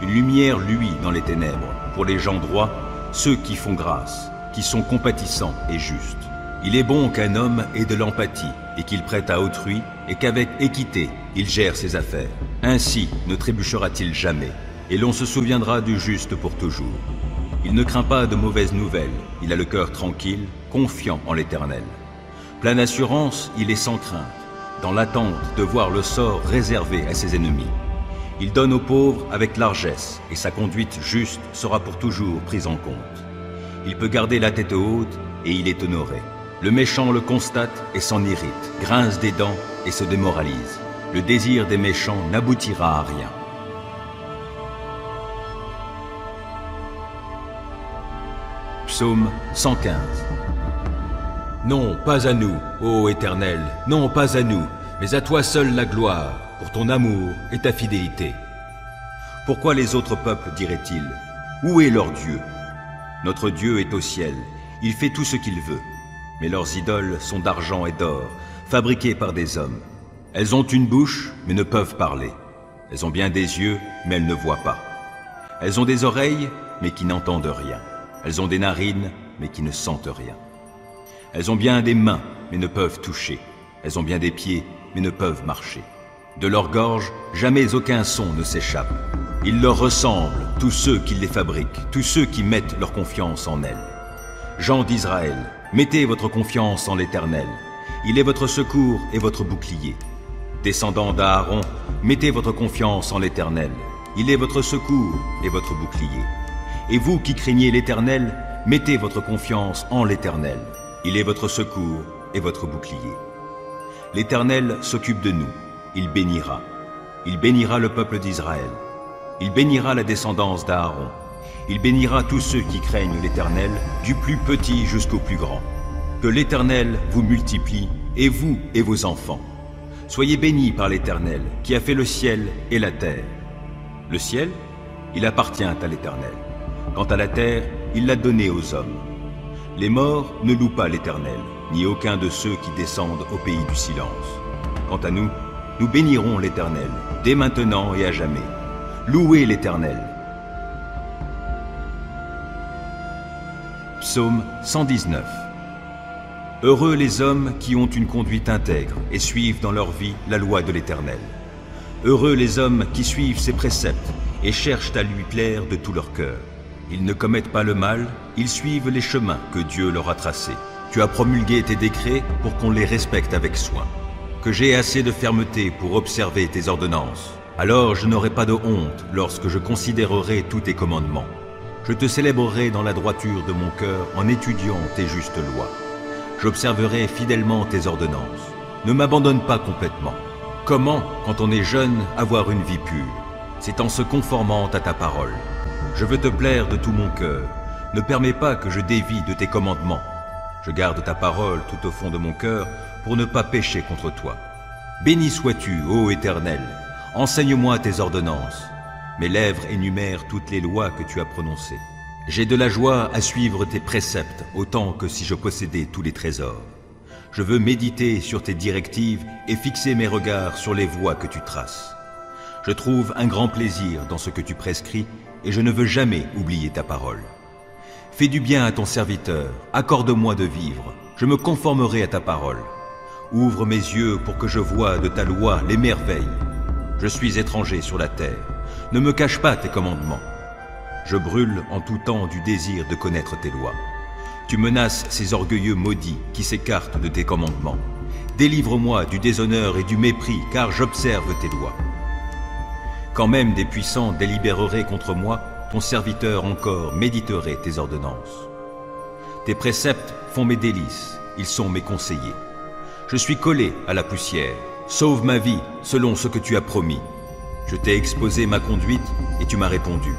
Une lumière luit dans les ténèbres. Pour les gens droits, ceux qui font grâce, qui sont compatissants et justes. Il est bon qu'un homme ait de l'empathie et qu'il prête à autrui et qu'avec équité, il gère ses affaires. Ainsi ne trébuchera-t-il jamais et l'on se souviendra du juste pour toujours. Il ne craint pas de mauvaises nouvelles, il a le cœur tranquille, confiant en l'Éternel. Plein d'assurance, il est sans crainte, dans l'attente de voir le sort réservé à ses ennemis. Il donne aux pauvres avec largesse et sa conduite juste sera pour toujours prise en compte. Il peut garder la tête haute et il est honoré. Le méchant le constate et s'en irrite, grince des dents et se démoralise. Le désir des méchants n'aboutira à rien. Psaume 115. Non, pas à nous, ô Éternel, non, pas à nous, mais à toi seul la gloire, pour ton amour et ta fidélité. Pourquoi les autres peuples diraient-ils? Où est leur Dieu? Notre Dieu est au ciel, il fait tout ce qu'il veut. Mais leurs idoles sont d'argent et d'or, fabriquées par des hommes. Elles ont une bouche, mais ne peuvent parler. Elles ont bien des yeux, mais elles ne voient pas. Elles ont des oreilles, mais qui n'entendent rien. Elles ont des narines, mais qui ne sentent rien. Elles ont bien des mains, mais ne peuvent toucher. Elles ont bien des pieds, mais ne peuvent marcher. De leur gorge, jamais aucun son ne s'échappe. Ils leur ressemblent, tous ceux qui les fabriquent, tous ceux qui mettent leur confiance en elles. Gens d'Israël, mettez votre confiance en l'Éternel. Il est votre secours et votre bouclier. Descendants d'Aaron, mettez votre confiance en l'Éternel. Il est votre secours et votre bouclier. Et vous qui craignez l'Éternel, mettez votre confiance en l'Éternel. Il est votre secours et votre bouclier. L'Éternel s'occupe de nous. Il bénira. Il bénira le peuple d'Israël. Il bénira la descendance d'Aaron. Il bénira tous ceux qui craignent l'Éternel, du plus petit jusqu'au plus grand. Que l'Éternel vous multiplie, et vous et vos enfants. Soyez bénis par l'Éternel, qui a fait le ciel et la terre. Le ciel, il appartient à l'Éternel. Quant à la terre, il l'a donnée aux hommes. Les morts ne louent pas l'Éternel, ni aucun de ceux qui descendent au pays du silence. Quant à nous, nous bénirons l'Éternel, dès maintenant et à jamais. Louez l'Éternel. Psaume 119. Heureux les hommes qui ont une conduite intègre et suivent dans leur vie la loi de l'Éternel. Heureux les hommes qui suivent ses préceptes et cherchent à lui plaire de tout leur cœur. Ils ne commettent pas le mal, ils suivent les chemins que Dieu leur a tracés. Tu as promulgué tes décrets pour qu'on les respecte avec soin. Que j'ai assez de fermeté pour observer tes ordonnances. Alors je n'aurai pas de honte lorsque je considérerai tous tes commandements. Je te célébrerai dans la droiture de mon cœur en étudiant tes justes lois. J'observerai fidèlement tes ordonnances. Ne m'abandonne pas complètement. Comment, quand on est jeune, avoir une vie pure? C'est en se conformant à ta parole. Je veux te plaire de tout mon cœur. Ne permets pas que je dévie de tes commandements. Je garde ta parole tout au fond de mon cœur pour ne pas pécher contre toi. Béni sois-tu, ô Éternel. Enseigne-moi tes ordonnances. Mes lèvres énumèrent toutes les lois que tu as prononcées. J'ai de la joie à suivre tes préceptes, autant que si je possédais tous les trésors. Je veux méditer sur tes directives et fixer mes regards sur les voies que tu traces. Je trouve un grand plaisir dans ce que tu prescris et je ne veux jamais oublier ta parole. Fais du bien à ton serviteur, accorde-moi de vivre, je me conformerai à ta parole. Ouvre mes yeux pour que je voie de ta loi les merveilles. Je suis étranger sur la terre, ne me cache pas tes commandements. Je brûle en tout temps du désir de connaître tes lois. Tu menaces ces orgueilleux maudits qui s'écartent de tes commandements. Délivre-moi du déshonneur et du mépris, car j'observe tes lois. Quand même des puissants délibéreraient contre moi, ton serviteur encore méditerait tes ordonnances. Tes préceptes font mes délices, ils sont mes conseillers. Je suis collé à la poussière, sauve ma vie selon ce que tu as promis. Je t'ai exposé ma conduite et tu m'as répondu.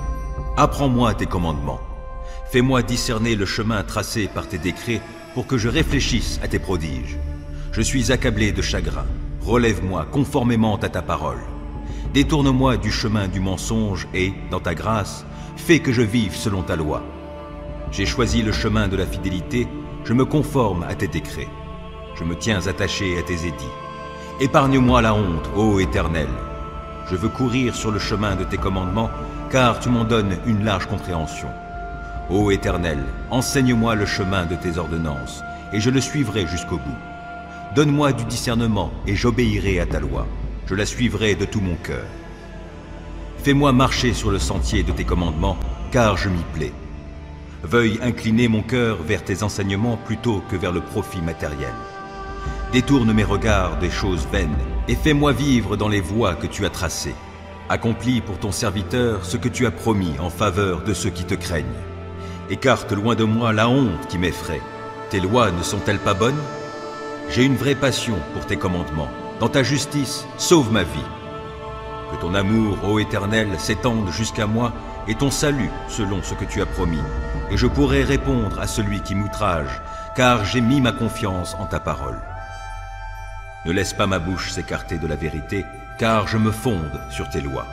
Apprends-moi tes commandements. Fais-moi discerner le chemin tracé par tes décrets pour que je réfléchisse à tes prodiges. Je suis accablé de chagrin. Relève-moi conformément à ta parole. Détourne-moi du chemin du mensonge et, dans ta grâce, fais que je vive selon ta loi. J'ai choisi le chemin de la fidélité, je me conforme à tes décrets. Je me tiens attaché à tes édits. Épargne-moi la honte, ô Éternel. Je veux courir sur le chemin de tes commandements, car tu m'en donnes une large compréhension. Ô Éternel, enseigne-moi le chemin de tes ordonnances, et je le suivrai jusqu'au bout. Donne-moi du discernement, et j'obéirai à ta loi. Je la suivrai de tout mon cœur. Fais-moi marcher sur le sentier de tes commandements, car je m'y plais. Veuille incliner mon cœur vers tes enseignements plutôt que vers le profit matériel. Détourne mes regards des choses vaines, et fais-moi vivre dans les voies que tu as tracées. Accomplis pour ton serviteur ce que tu as promis en faveur de ceux qui te craignent. Écarte loin de moi la honte qui m'effraie. Tes lois ne sont-elles pas bonnes? J'ai une vraie passion pour tes commandements. Dans ta justice, sauve ma vie. Que ton amour, ô Éternel, s'étende jusqu'à moi et ton salut selon ce que tu as promis. Et je pourrai répondre à celui qui m'outrage, car j'ai mis ma confiance en ta parole. Ne laisse pas ma bouche s'écarter de la vérité, car je me fonde sur tes lois.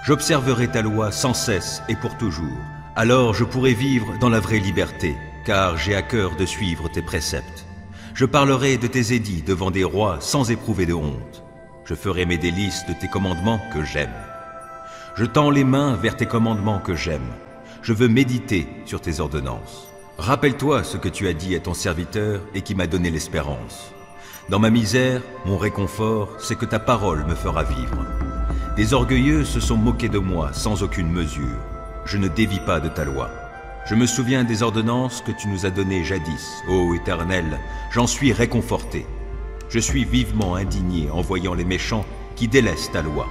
J'observerai ta loi sans cesse et pour toujours. Alors je pourrai vivre dans la vraie liberté, car j'ai à cœur de suivre tes préceptes. Je parlerai de tes édits devant des rois sans éprouver de honte. Je ferai mes délices de tes commandements que j'aime. Je tends les mains vers tes commandements que j'aime. Je veux méditer sur tes ordonnances. Rappelle-toi ce que tu as dit à ton serviteur et qui m'a donné l'espérance. Dans ma misère, mon réconfort, c'est que ta parole me fera vivre. Des orgueilleux se sont moqués de moi sans aucune mesure. Je ne dévie pas de ta loi. Je me souviens des ordonnances que tu nous as données jadis. Ô Éternel, j'en suis réconforté. Je suis vivement indigné en voyant les méchants qui délaissent ta loi.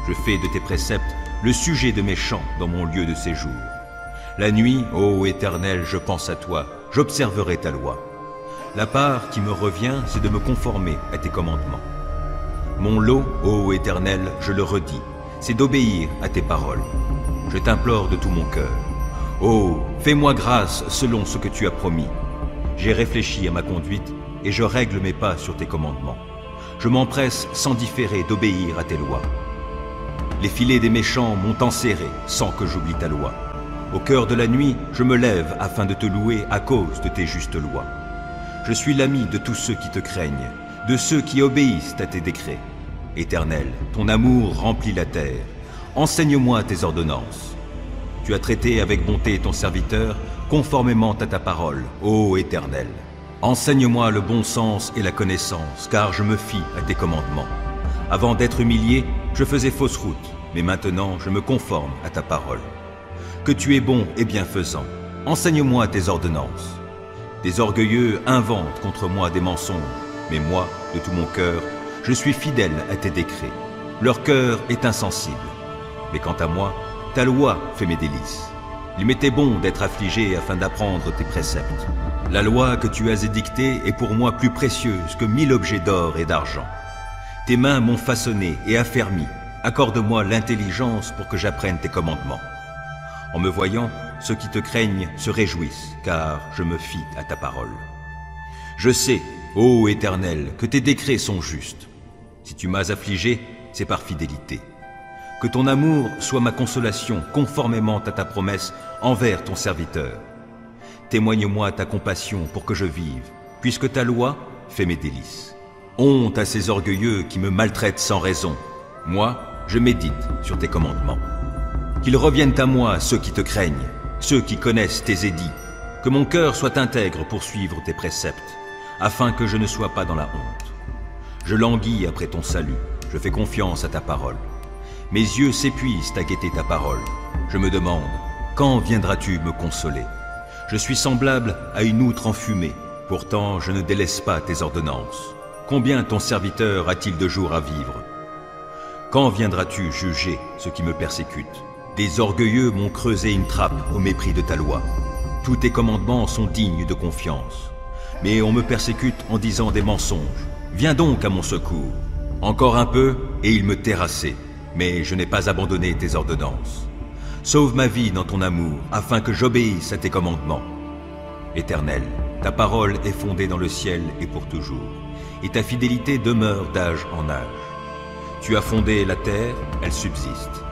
Je fais de tes préceptes le sujet de mes chants dans mon lieu de séjour. La nuit, ô Éternel, je pense à toi, j'observerai ta loi. La part qui me revient, c'est de me conformer à tes commandements. Mon lot, ô Éternel, je le redis, c'est d'obéir à tes paroles. Je t'implore de tout mon cœur. Oh, fais-moi grâce selon ce que tu as promis. J'ai réfléchi à ma conduite et je règle mes pas sur tes commandements. Je m'empresse sans différer d'obéir à tes lois. Les filets des méchants m'ont enserré sans que j'oublie ta loi. Au cœur de la nuit, je me lève afin de te louer à cause de tes justes lois. Je suis l'ami de tous ceux qui te craignent, de ceux qui obéissent à tes décrets. Éternel, ton amour remplit la terre. Enseigne-moi tes ordonnances. Tu as traité avec bonté ton serviteur, conformément à ta parole, ô Éternel. Enseigne-moi le bon sens et la connaissance, car je me fie à tes commandements. Avant d'être humilié, je faisais fausse route, mais maintenant je me conforme à ta parole. Que tu es bon et bienfaisant, enseigne-moi tes ordonnances. Des orgueilleux inventent contre moi des mensonges, mais moi, de tout mon cœur, je suis fidèle à tes décrets. Leur cœur est insensible. Mais quant à moi, ta loi fait mes délices. Il m'était bon d'être affligé afin d'apprendre tes préceptes. La loi que tu as édictée est pour moi plus précieuse que 1000 objets d'or et d'argent. Tes mains m'ont façonné et affermi. Accorde-moi l'intelligence pour que j'apprenne tes commandements. En me voyant, ceux qui te craignent se réjouissent, car je me fie à ta parole. Je sais, ô Éternel, que tes décrets sont justes. Si tu m'as affligé, c'est par fidélité. Que ton amour soit ma consolation conformément à ta promesse envers ton serviteur. Témoigne-moi ta compassion pour que je vive, puisque ta loi fait mes délices. Honte à ces orgueilleux qui me maltraitent sans raison. Moi, je médite sur tes commandements. Qu'ils reviennent à moi ceux qui te craignent, ceux qui connaissent tes édits. Que mon cœur soit intègre pour suivre tes préceptes, afin que je ne sois pas dans la honte. Je languis après ton salut, je fais confiance à ta parole. Mes yeux s'épuisent à guetter ta parole. Je me demande, quand viendras-tu me consoler? Je suis semblable à une outre enfumée, pourtant je ne délaisse pas tes ordonnances. Combien ton serviteur a-t-il de jours à vivre? Quand viendras-tu juger ceux qui me persécutent? Des orgueilleux m'ont creusé une trappe au mépris de ta loi. Tous tes commandements sont dignes de confiance. Mais on me persécute en disant des mensonges. Viens donc à mon secours. Encore un peu et il me terrassait. Mais je n'ai pas abandonné tes ordonnances. Sauve ma vie dans ton amour, afin que j'obéisse à tes commandements. Éternel, ta parole est fondée dans le ciel et pour toujours, et ta fidélité demeure d'âge en âge. Tu as fondé la terre, elle subsiste.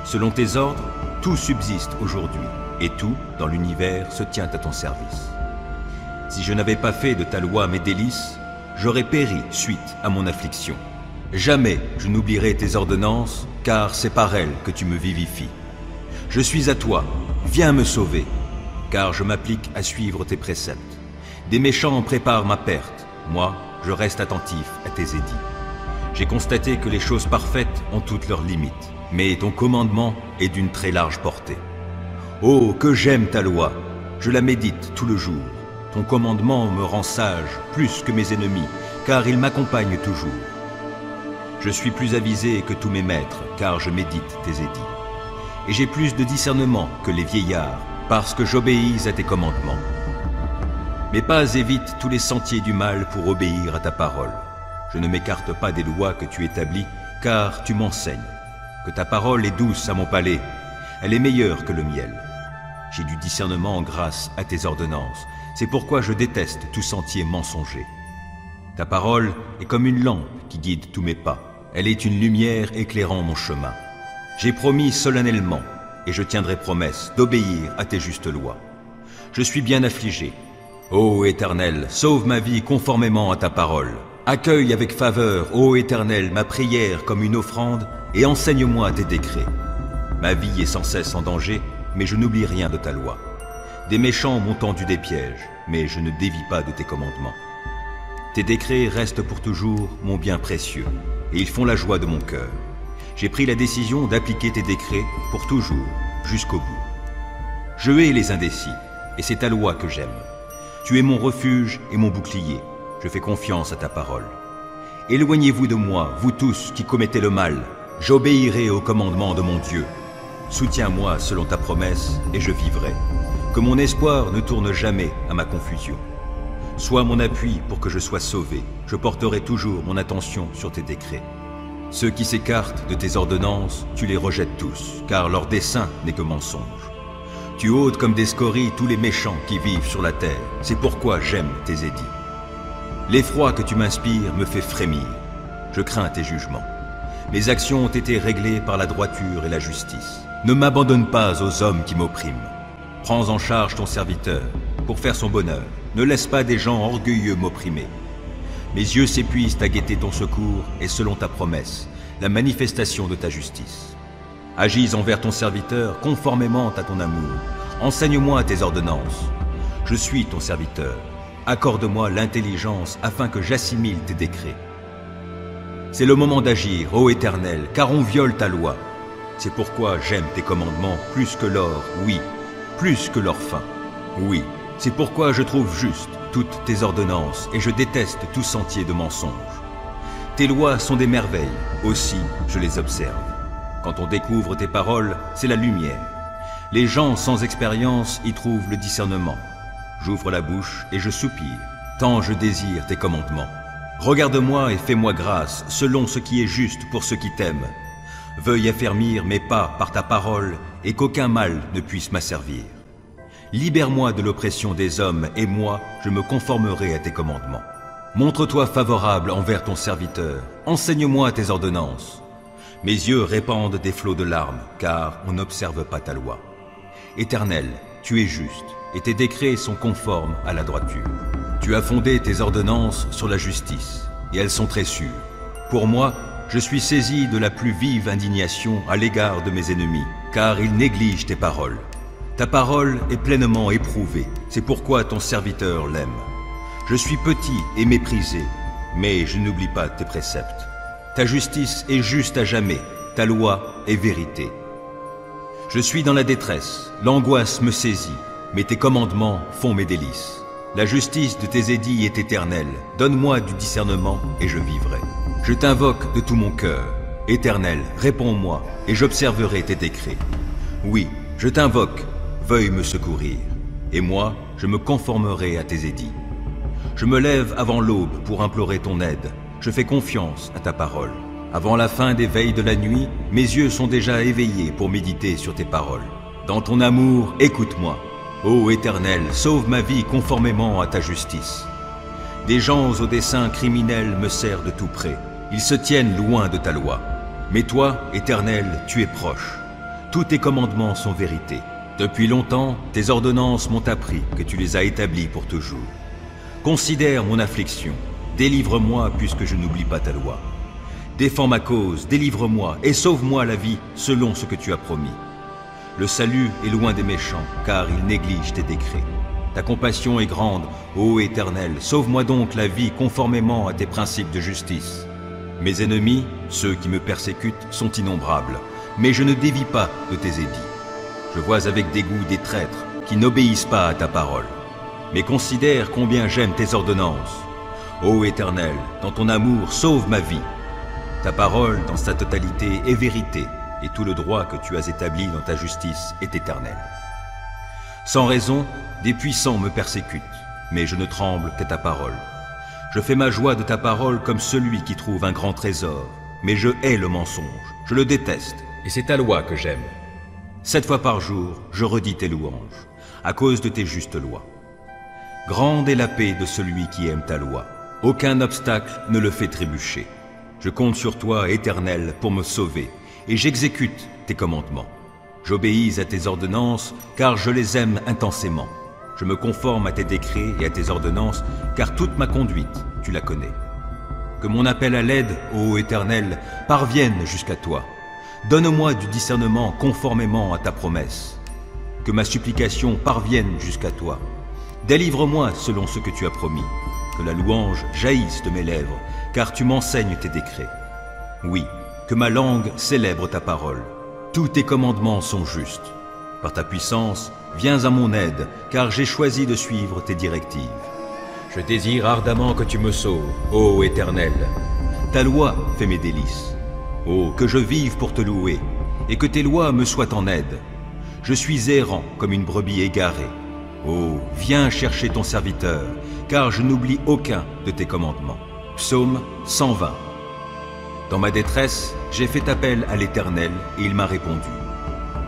Selon tes ordres, tout subsiste aujourd'hui, et tout, dans l'univers, se tient à ton service. Si je n'avais pas fait de ta loi mes délices, j'aurais péri suite à mon affliction. Jamais je n'oublierai tes ordonnances, car c'est par elles que tu me vivifies. Je suis à toi, viens me sauver. car je m'applique à suivre tes préceptes. Des méchants préparent ma perte, moi, je reste attentif à tes édits. J'ai constaté que les choses parfaites ont toutes leurs limites, mais ton commandement est d'une très large portée. Oh, que j'aime ta loi, je la médite tout le jour. Ton commandement me rend sage plus que mes ennemis, car il m'accompagne toujours. Je suis plus avisé que tous mes maîtres, car je médite tes édits. Et j'ai plus de discernement que les vieillards, parce que j'obéis à tes commandements. Mes pas évitent tous les sentiers du mal pour obéir à ta parole. Je ne m'écarte pas des lois que tu établis, car tu m'enseignes. Que ta parole est douce à mon palais, elle est meilleure que le miel. J'ai du discernement grâce à tes ordonnances, c'est pourquoi je déteste tout sentier mensonger. Ta parole est comme une lampe qui guide tous mes pas, elle est une lumière éclairant mon chemin. J'ai promis solennellement, et je tiendrai promesse, d'obéir à tes justes lois. Je suis bien affligé. Ô Éternel, sauve ma vie conformément à ta parole. Accueille avec faveur, ô Éternel, ma prière comme une offrande, et enseigne-moi tes décrets. Ma vie est sans cesse en danger, mais je n'oublie rien de ta loi. Des méchants m'ont tendu des pièges, mais je ne dévie pas de tes commandements. Tes décrets restent pour toujours mon bien précieux, et ils font la joie de mon cœur. J'ai pris la décision d'appliquer tes décrets pour toujours, jusqu'au bout. Je hais les indécis, et c'est ta loi que j'aime. Tu es mon refuge et mon bouclier, je fais confiance à ta parole. Éloignez-vous de moi, vous tous qui commettez le mal, j'obéirai au commandement de mon Dieu. Soutiens-moi selon ta promesse, et je vivrai. Que mon espoir ne tourne jamais à ma confusion. Sois mon appui pour que je sois sauvé, je porterai toujours mon attention sur tes décrets. Ceux qui s'écartent de tes ordonnances, tu les rejettes tous, car leur dessein n'est que mensonge. Tu ôtes comme des scories tous les méchants qui vivent sur la terre, c'est pourquoi j'aime tes édits. L'effroi que tu m'inspires me fait frémir, je crains tes jugements. Mes actions ont été réglées par la droiture et la justice. Ne m'abandonne pas aux hommes qui m'oppriment. Prends en charge ton serviteur, pour faire son bonheur. Ne laisse pas des gens orgueilleux m'opprimer. Mes yeux s'épuisent à guetter ton secours et selon ta promesse, la manifestation de ta justice. Agis envers ton serviteur conformément à ton amour. Enseigne-moi tes ordonnances. Je suis ton serviteur. Accorde-moi l'intelligence afin que j'assimile tes décrets. C'est le moment d'agir, ô Éternel, car on viole ta loi. C'est pourquoi j'aime tes commandements plus que l'or, oui, plus que l'or fin. Oui, c'est pourquoi je trouve juste toutes tes ordonnances et je déteste tout sentier de mensonge. Tes lois sont des merveilles, aussi je les observe. Quand on découvre tes paroles, c'est la lumière. Les gens sans expérience y trouvent le discernement. J'ouvre la bouche et je soupire, tant je désire tes commandements. Regarde-moi et fais-moi grâce, selon ce qui est juste pour ceux qui t'aiment. Veuille affermir mes pas par ta parole et qu'aucun mal ne puisse m'asservir. Libère-moi de l'oppression des hommes et moi, je me conformerai à tes commandements. Montre-toi favorable envers ton serviteur, enseigne-moi tes ordonnances. Mes yeux répandent des flots de larmes, car on n'observe pas ta loi. Éternel, tu es juste, et tes décrets sont conformes à la droiture. Tu as fondé tes ordonnances sur la justice, et elles sont très sûres. Pour moi, je suis saisi de la plus vive indignation à l'égard de mes ennemis, car ils négligent tes paroles. Ta parole est pleinement éprouvée, c'est pourquoi ton serviteur l'aime. Je suis petit et méprisé, mais je n'oublie pas tes préceptes. Ta justice est juste à jamais, ta loi est vérité. Je suis dans la détresse, l'angoisse me saisit, mais tes commandements font mes délices. La justice de tes édits est éternelle, donne-moi du discernement et je vivrai. Je t'invoque de tout mon cœur, Éternel, réponds-moi et j'observerai tes décrets. Oui, je t'invoque, veuille me secourir, et moi, je me conformerai à tes édits. Je me lève avant l'aube pour implorer ton aide, je fais confiance à ta parole. Avant la fin des veilles de la nuit, mes yeux sont déjà éveillés pour méditer sur tes paroles. Dans ton amour, écoute-moi. Ô Éternel, sauve ma vie conformément à ta justice. Des gens au dessein criminel me serrent de tout près. Ils se tiennent loin de ta loi. Mais toi, Éternel, tu es proche. Tous tes commandements sont vérité. Depuis longtemps, tes ordonnances m'ont appris que tu les as établies pour toujours. Considère mon affliction. Délivre-moi puisque je n'oublie pas ta loi. Défends ma cause, délivre-moi et sauve-moi la vie selon ce que tu as promis. Le salut est loin des méchants, car ils négligent tes décrets. Ta compassion est grande, ô Éternel, sauve-moi donc la vie conformément à tes principes de justice. Mes ennemis, ceux qui me persécutent, sont innombrables, mais je ne dévie pas de tes édits. Je vois avec dégoût des traîtres qui n'obéissent pas à ta parole. Mais considère combien j'aime tes ordonnances. Ô Éternel, dans ton amour, sauve ma vie. Ta parole, dans sa totalité, est vérité, et tout le droit que tu as établi dans ta justice est éternel. Sans raison, des puissants me persécutent, mais je ne tremble qu'à ta parole. Je fais ma joie de ta parole comme celui qui trouve un grand trésor, mais je hais le mensonge, je le déteste, et c'est ta loi que j'aime. 7 fois par jour, je redis tes louanges, à cause de tes justes lois. Grande est la paix de celui qui aime ta loi. Aucun obstacle ne le fait trébucher. Je compte sur toi, Éternel, pour me sauver, et j'exécute tes commandements. J'obéis à tes ordonnances, car je les aime intensément. Je me conforme à tes décrets et à tes ordonnances, car toute ma conduite, tu la connais. Que mon appel à l'aide, ô Éternel, parvienne jusqu'à toi. Donne-moi du discernement conformément à ta promesse. Que ma supplication parvienne jusqu'à toi. Délivre-moi selon ce que tu as promis. Que la louange jaillisse de mes lèvres, car tu m'enseignes tes décrets. Oui, que ma langue célèbre ta parole. Tous tes commandements sont justes. Par ta puissance, viens à mon aide, car j'ai choisi de suivre tes directives. Je désire ardemment que tu me sauves, ô Éternel. Ta loi fait mes délices. Oh, que je vive pour te louer, et que tes lois me soient en aide. Je suis errant comme une brebis égarée. Oh, viens chercher ton serviteur, car je n'oublie aucun de tes commandements. Psaume 120. Dans ma détresse, j'ai fait appel à l'Éternel, et il m'a répondu.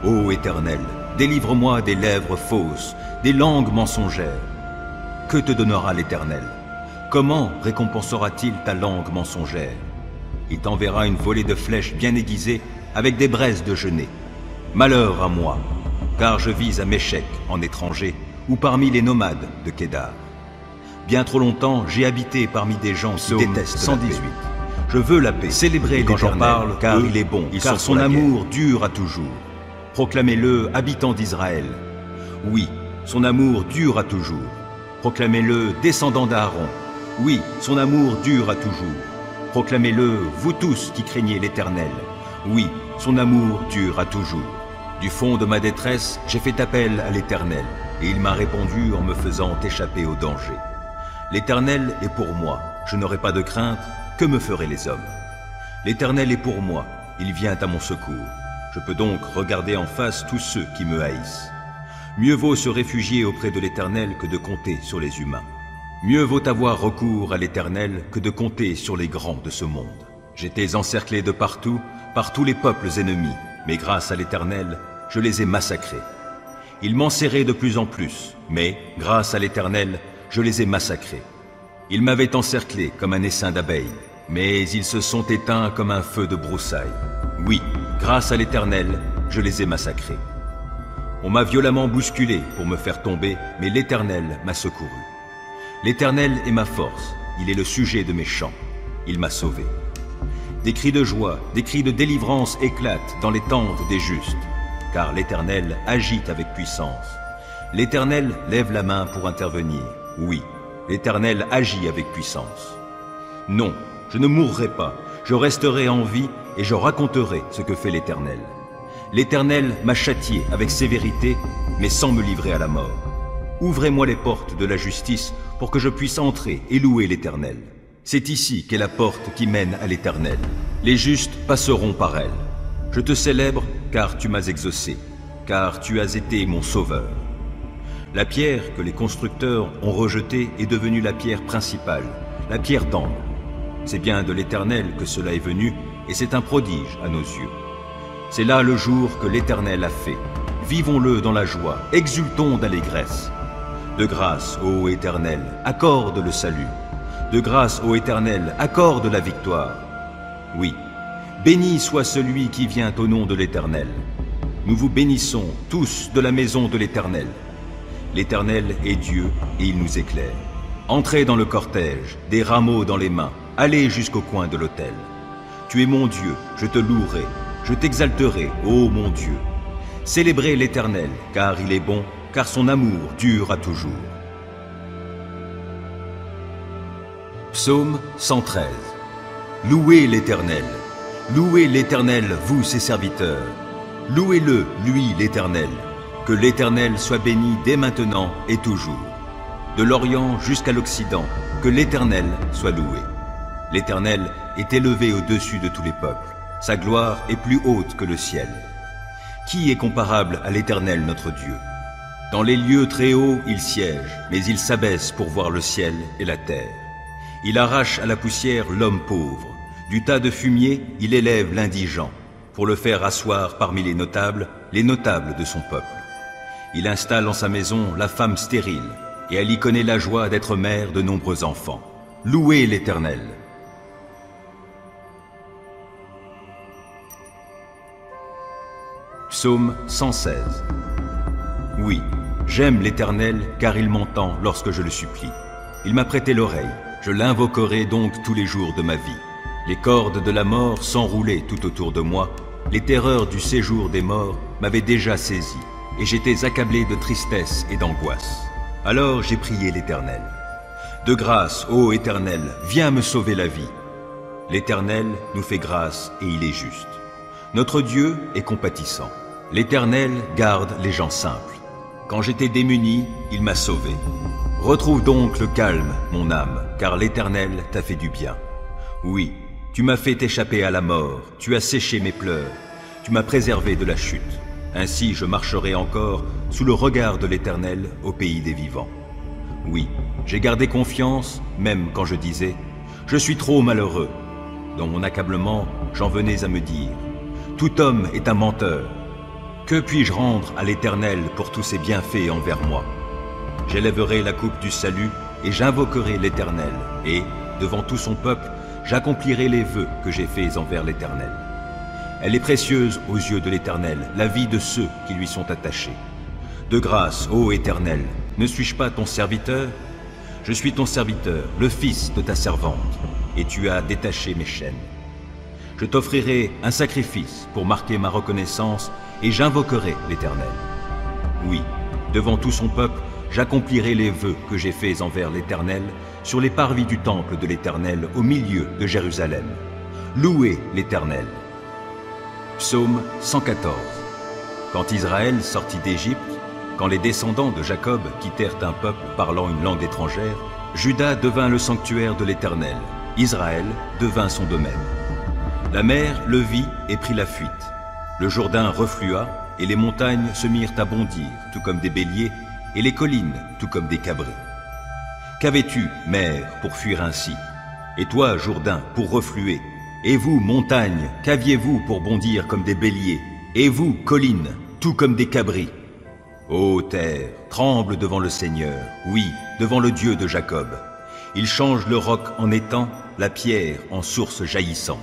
Ô Éternel, délivre-moi des lèvres fausses, des langues mensongères. Que te donnera l'Éternel? Comment récompensera-t-il ta langue mensongère? Il t'enverra une volée de flèches bien aiguisées avec des braises de genêt. Malheur à moi, car je vis à Méchec en étranger ou parmi les nomades de Kédar. Bien trop longtemps, j'ai habité parmi des gens qui détestent 118. La paix. Je veux la paix, célébrer quand j'en parle, car il est bon, car son amour dure à toujours. Proclamez-le, habitants d'Israël. Oui, son amour dure à toujours. Proclamez-le, descendants d'Aaron. Oui, son amour dure à toujours. Proclamez-le, vous tous qui craignez l'Éternel. Oui, son amour dure à toujours. Du fond de ma détresse, j'ai fait appel à l'Éternel, et il m'a répondu en me faisant échapper au danger. L'Éternel est pour moi, je n'aurai pas de crainte, que me feraient les hommes? L'Éternel est pour moi, il vient à mon secours. Je peux donc regarder en face tous ceux qui me haïssent. Mieux vaut se réfugier auprès de l'Éternel que de compter sur les humains. Mieux vaut avoir recours à l'Éternel que de compter sur les grands de ce monde. J'étais encerclé de partout, par tous les peuples ennemis, mais grâce à l'Éternel, je les ai massacrés. Ils m'enserraient de plus en plus, mais, grâce à l'Éternel, je les ai massacrés. Ils m'avaient encerclé comme un essaim d'abeilles, mais ils se sont éteints comme un feu de broussailles. Oui, grâce à l'Éternel, je les ai massacrés. On m'a violemment bousculé pour me faire tomber, mais l'Éternel m'a secouru. L'Éternel est ma force, il est le sujet de mes chants, il m'a sauvé. Des cris de joie, des cris de délivrance éclatent dans les tentes des justes, car l'Éternel agit avec puissance. L'Éternel lève la main pour intervenir, oui, l'Éternel agit avec puissance. Non, je ne mourrai pas, je resterai en vie et je raconterai ce que fait l'Éternel. L'Éternel m'a châtié avec sévérité, mais sans me livrer à la mort. Ouvrez-moi les portes de la justice pour que je puisse entrer et louer l'Éternel. C'est ici qu'est la porte qui mène à l'Éternel. Les justes passeront par elle. Je te célèbre car tu m'as exaucé, car tu as été mon sauveur. La pierre que les constructeurs ont rejetée est devenue la pierre principale, la pierre d'angle. C'est bien de l'Éternel que cela est venu, et c'est un prodige à nos yeux. C'est là le jour que l'Éternel a fait. Vivons-le dans la joie, exultons d'allégresse. De grâce, ô Éternel, accorde le salut. De grâce, ô Éternel, accorde la victoire. Oui, béni soit celui qui vient au nom de l'Éternel. Nous vous bénissons tous de la maison de l'Éternel. L'Éternel est Dieu et il nous éclaire. Entrez dans le cortège, des rameaux dans les mains, allez jusqu'au coin de l'autel. Tu es mon Dieu, je te louerai, je t'exalterai, ô mon Dieu. Célébrez l'Éternel, car il est bon, car son amour dure à toujours. Psaume 113. Louez l'Éternel. Louez l'Éternel, vous ses serviteurs. Louez-le, lui l'Éternel. Que l'Éternel soit béni dès maintenant et toujours. De l'Orient jusqu'à l'Occident, que l'Éternel soit loué. L'Éternel est élevé au-dessus de tous les peuples. Sa gloire est plus haute que le ciel. Qui est comparable à l'Éternel notre Dieu? Dans les lieux très hauts, il siège, mais il s'abaisse pour voir le ciel et la terre. Il arrache à la poussière l'homme pauvre. Du tas de fumier, il élève l'indigent, pour le faire asseoir parmi les notables de son peuple. Il installe en sa maison la femme stérile, et elle y connaît la joie d'être mère de nombreux enfants. Louez l'Éternel. Psaume 116. Oui, j'aime l'Éternel, car il m'entend lorsque je le supplie. Il m'a prêté l'oreille, je l'invoquerai donc tous les jours de ma vie. Les cordes de la mort s'enroulaient tout autour de moi, les terreurs du séjour des morts m'avaient déjà saisi, et j'étais accablé de tristesse et d'angoisse. Alors j'ai prié l'Éternel. De grâce, ô Éternel, viens me sauver la vie. L'Éternel nous fait grâce et il est juste. Notre Dieu est compatissant. L'Éternel garde les gens simples. Quand j'étais démuni, il m'a sauvé. Retrouve donc le calme, mon âme, car l'Éternel t'a fait du bien. Oui, tu m'as fait échapper à la mort, tu as séché mes pleurs, tu m'as préservé de la chute. Ainsi je marcherai encore sous le regard de l'Éternel au pays des vivants. Oui, j'ai gardé confiance, même quand je disais « Je suis trop malheureux ». Dans mon accablement, j'en venais à me dire « Tout homme est un menteur ». Que puis-je rendre à l'Éternel pour tous ses bienfaits envers moi? J'élèverai la coupe du salut et j'invoquerai l'Éternel, et, devant tout son peuple, j'accomplirai les vœux que j'ai faits envers l'Éternel. Elle est précieuse aux yeux de l'Éternel, la vie de ceux qui lui sont attachés. De grâce, ô Éternel, ne suis-je pas ton serviteur? Je suis ton serviteur, le fils de ta servante, et tu as détaché mes chaînes. Je t'offrirai un sacrifice pour marquer ma reconnaissance, et j'invoquerai l'Éternel. Oui, devant tout son peuple, j'accomplirai les vœux que j'ai faits envers l'Éternel sur les parvis du temple de l'Éternel au milieu de Jérusalem. Louez l'Éternel. Psaume 114. Quand Israël sortit d'Égypte, quand les descendants de Jacob quittèrent un peuple parlant une langue étrangère, Juda devint le sanctuaire de l'Éternel, Israël devint son domaine. La mer le vit et prit la fuite. Le Jourdain reflua, et les montagnes se mirent à bondir, tout comme des béliers, et les collines, tout comme des cabrits. Qu'avais-tu, mer, pour fuir ainsi? Et toi, Jourdain, pour refluer? Et vous, montagnes, qu'aviez-vous pour bondir comme des béliers? Et vous, collines, tout comme des cabris? Ô terre, tremble devant le Seigneur, oui, devant le Dieu de Jacob. Il change le roc en étang, la pierre en source jaillissante.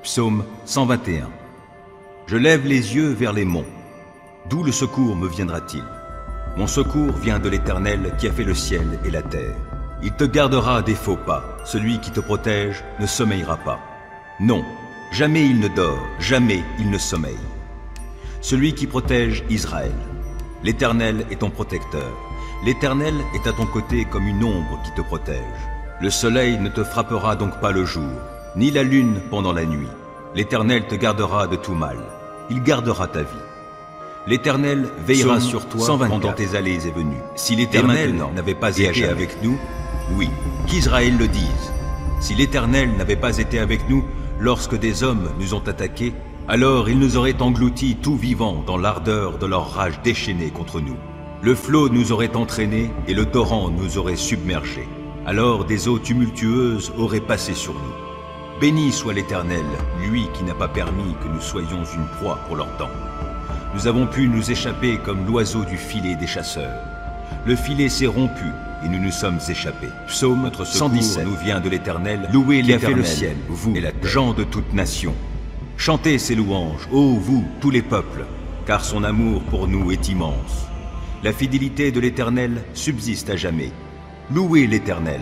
Psaume 121. Je lève les yeux vers les monts. D'où le secours me viendra-t-il? Mon secours vient de l'Éternel qui a fait le ciel et la terre. Il te gardera des faux pas. Celui qui te protège ne sommeillera pas. Non, jamais il ne dort, jamais il ne sommeille. Celui qui protège Israël. L'Éternel est ton protecteur. L'Éternel est à ton côté comme une ombre qui te protège. Le soleil ne te frappera donc pas le jour, ni la lune pendant la nuit. L'Éternel te gardera de tout mal. Il gardera ta vie. L'Éternel veillera sur toi pendant tes allées et venues. Si l'Éternel n'avait pas été avec nous, oui, qu'Israël le dise. Si l'Éternel n'avait pas été avec nous lorsque des hommes nous ont attaqués, alors il nous aurait engloutis tout vivants dans l'ardeur de leur rage déchaînée contre nous. Le flot nous aurait entraînés et le torrent nous aurait submergés. Alors des eaux tumultueuses auraient passé sur nous. Béni soit l'Éternel, lui qui n'a pas permis que nous soyons une proie pour leurs dents. Nous avons pu nous échapper comme l'oiseau du filet des chasseurs. Le filet s'est rompu et nous nous sommes échappés. Psaume 117 nous vient de l'Éternel, louez l'Éternel, qui a fait le ciel, vous, et la terre, gens de toute nation. Chantez ses louanges, ô vous, tous les peuples, car son amour pour nous est immense. La fidélité de l'Éternel subsiste à jamais. Louez l'Éternel.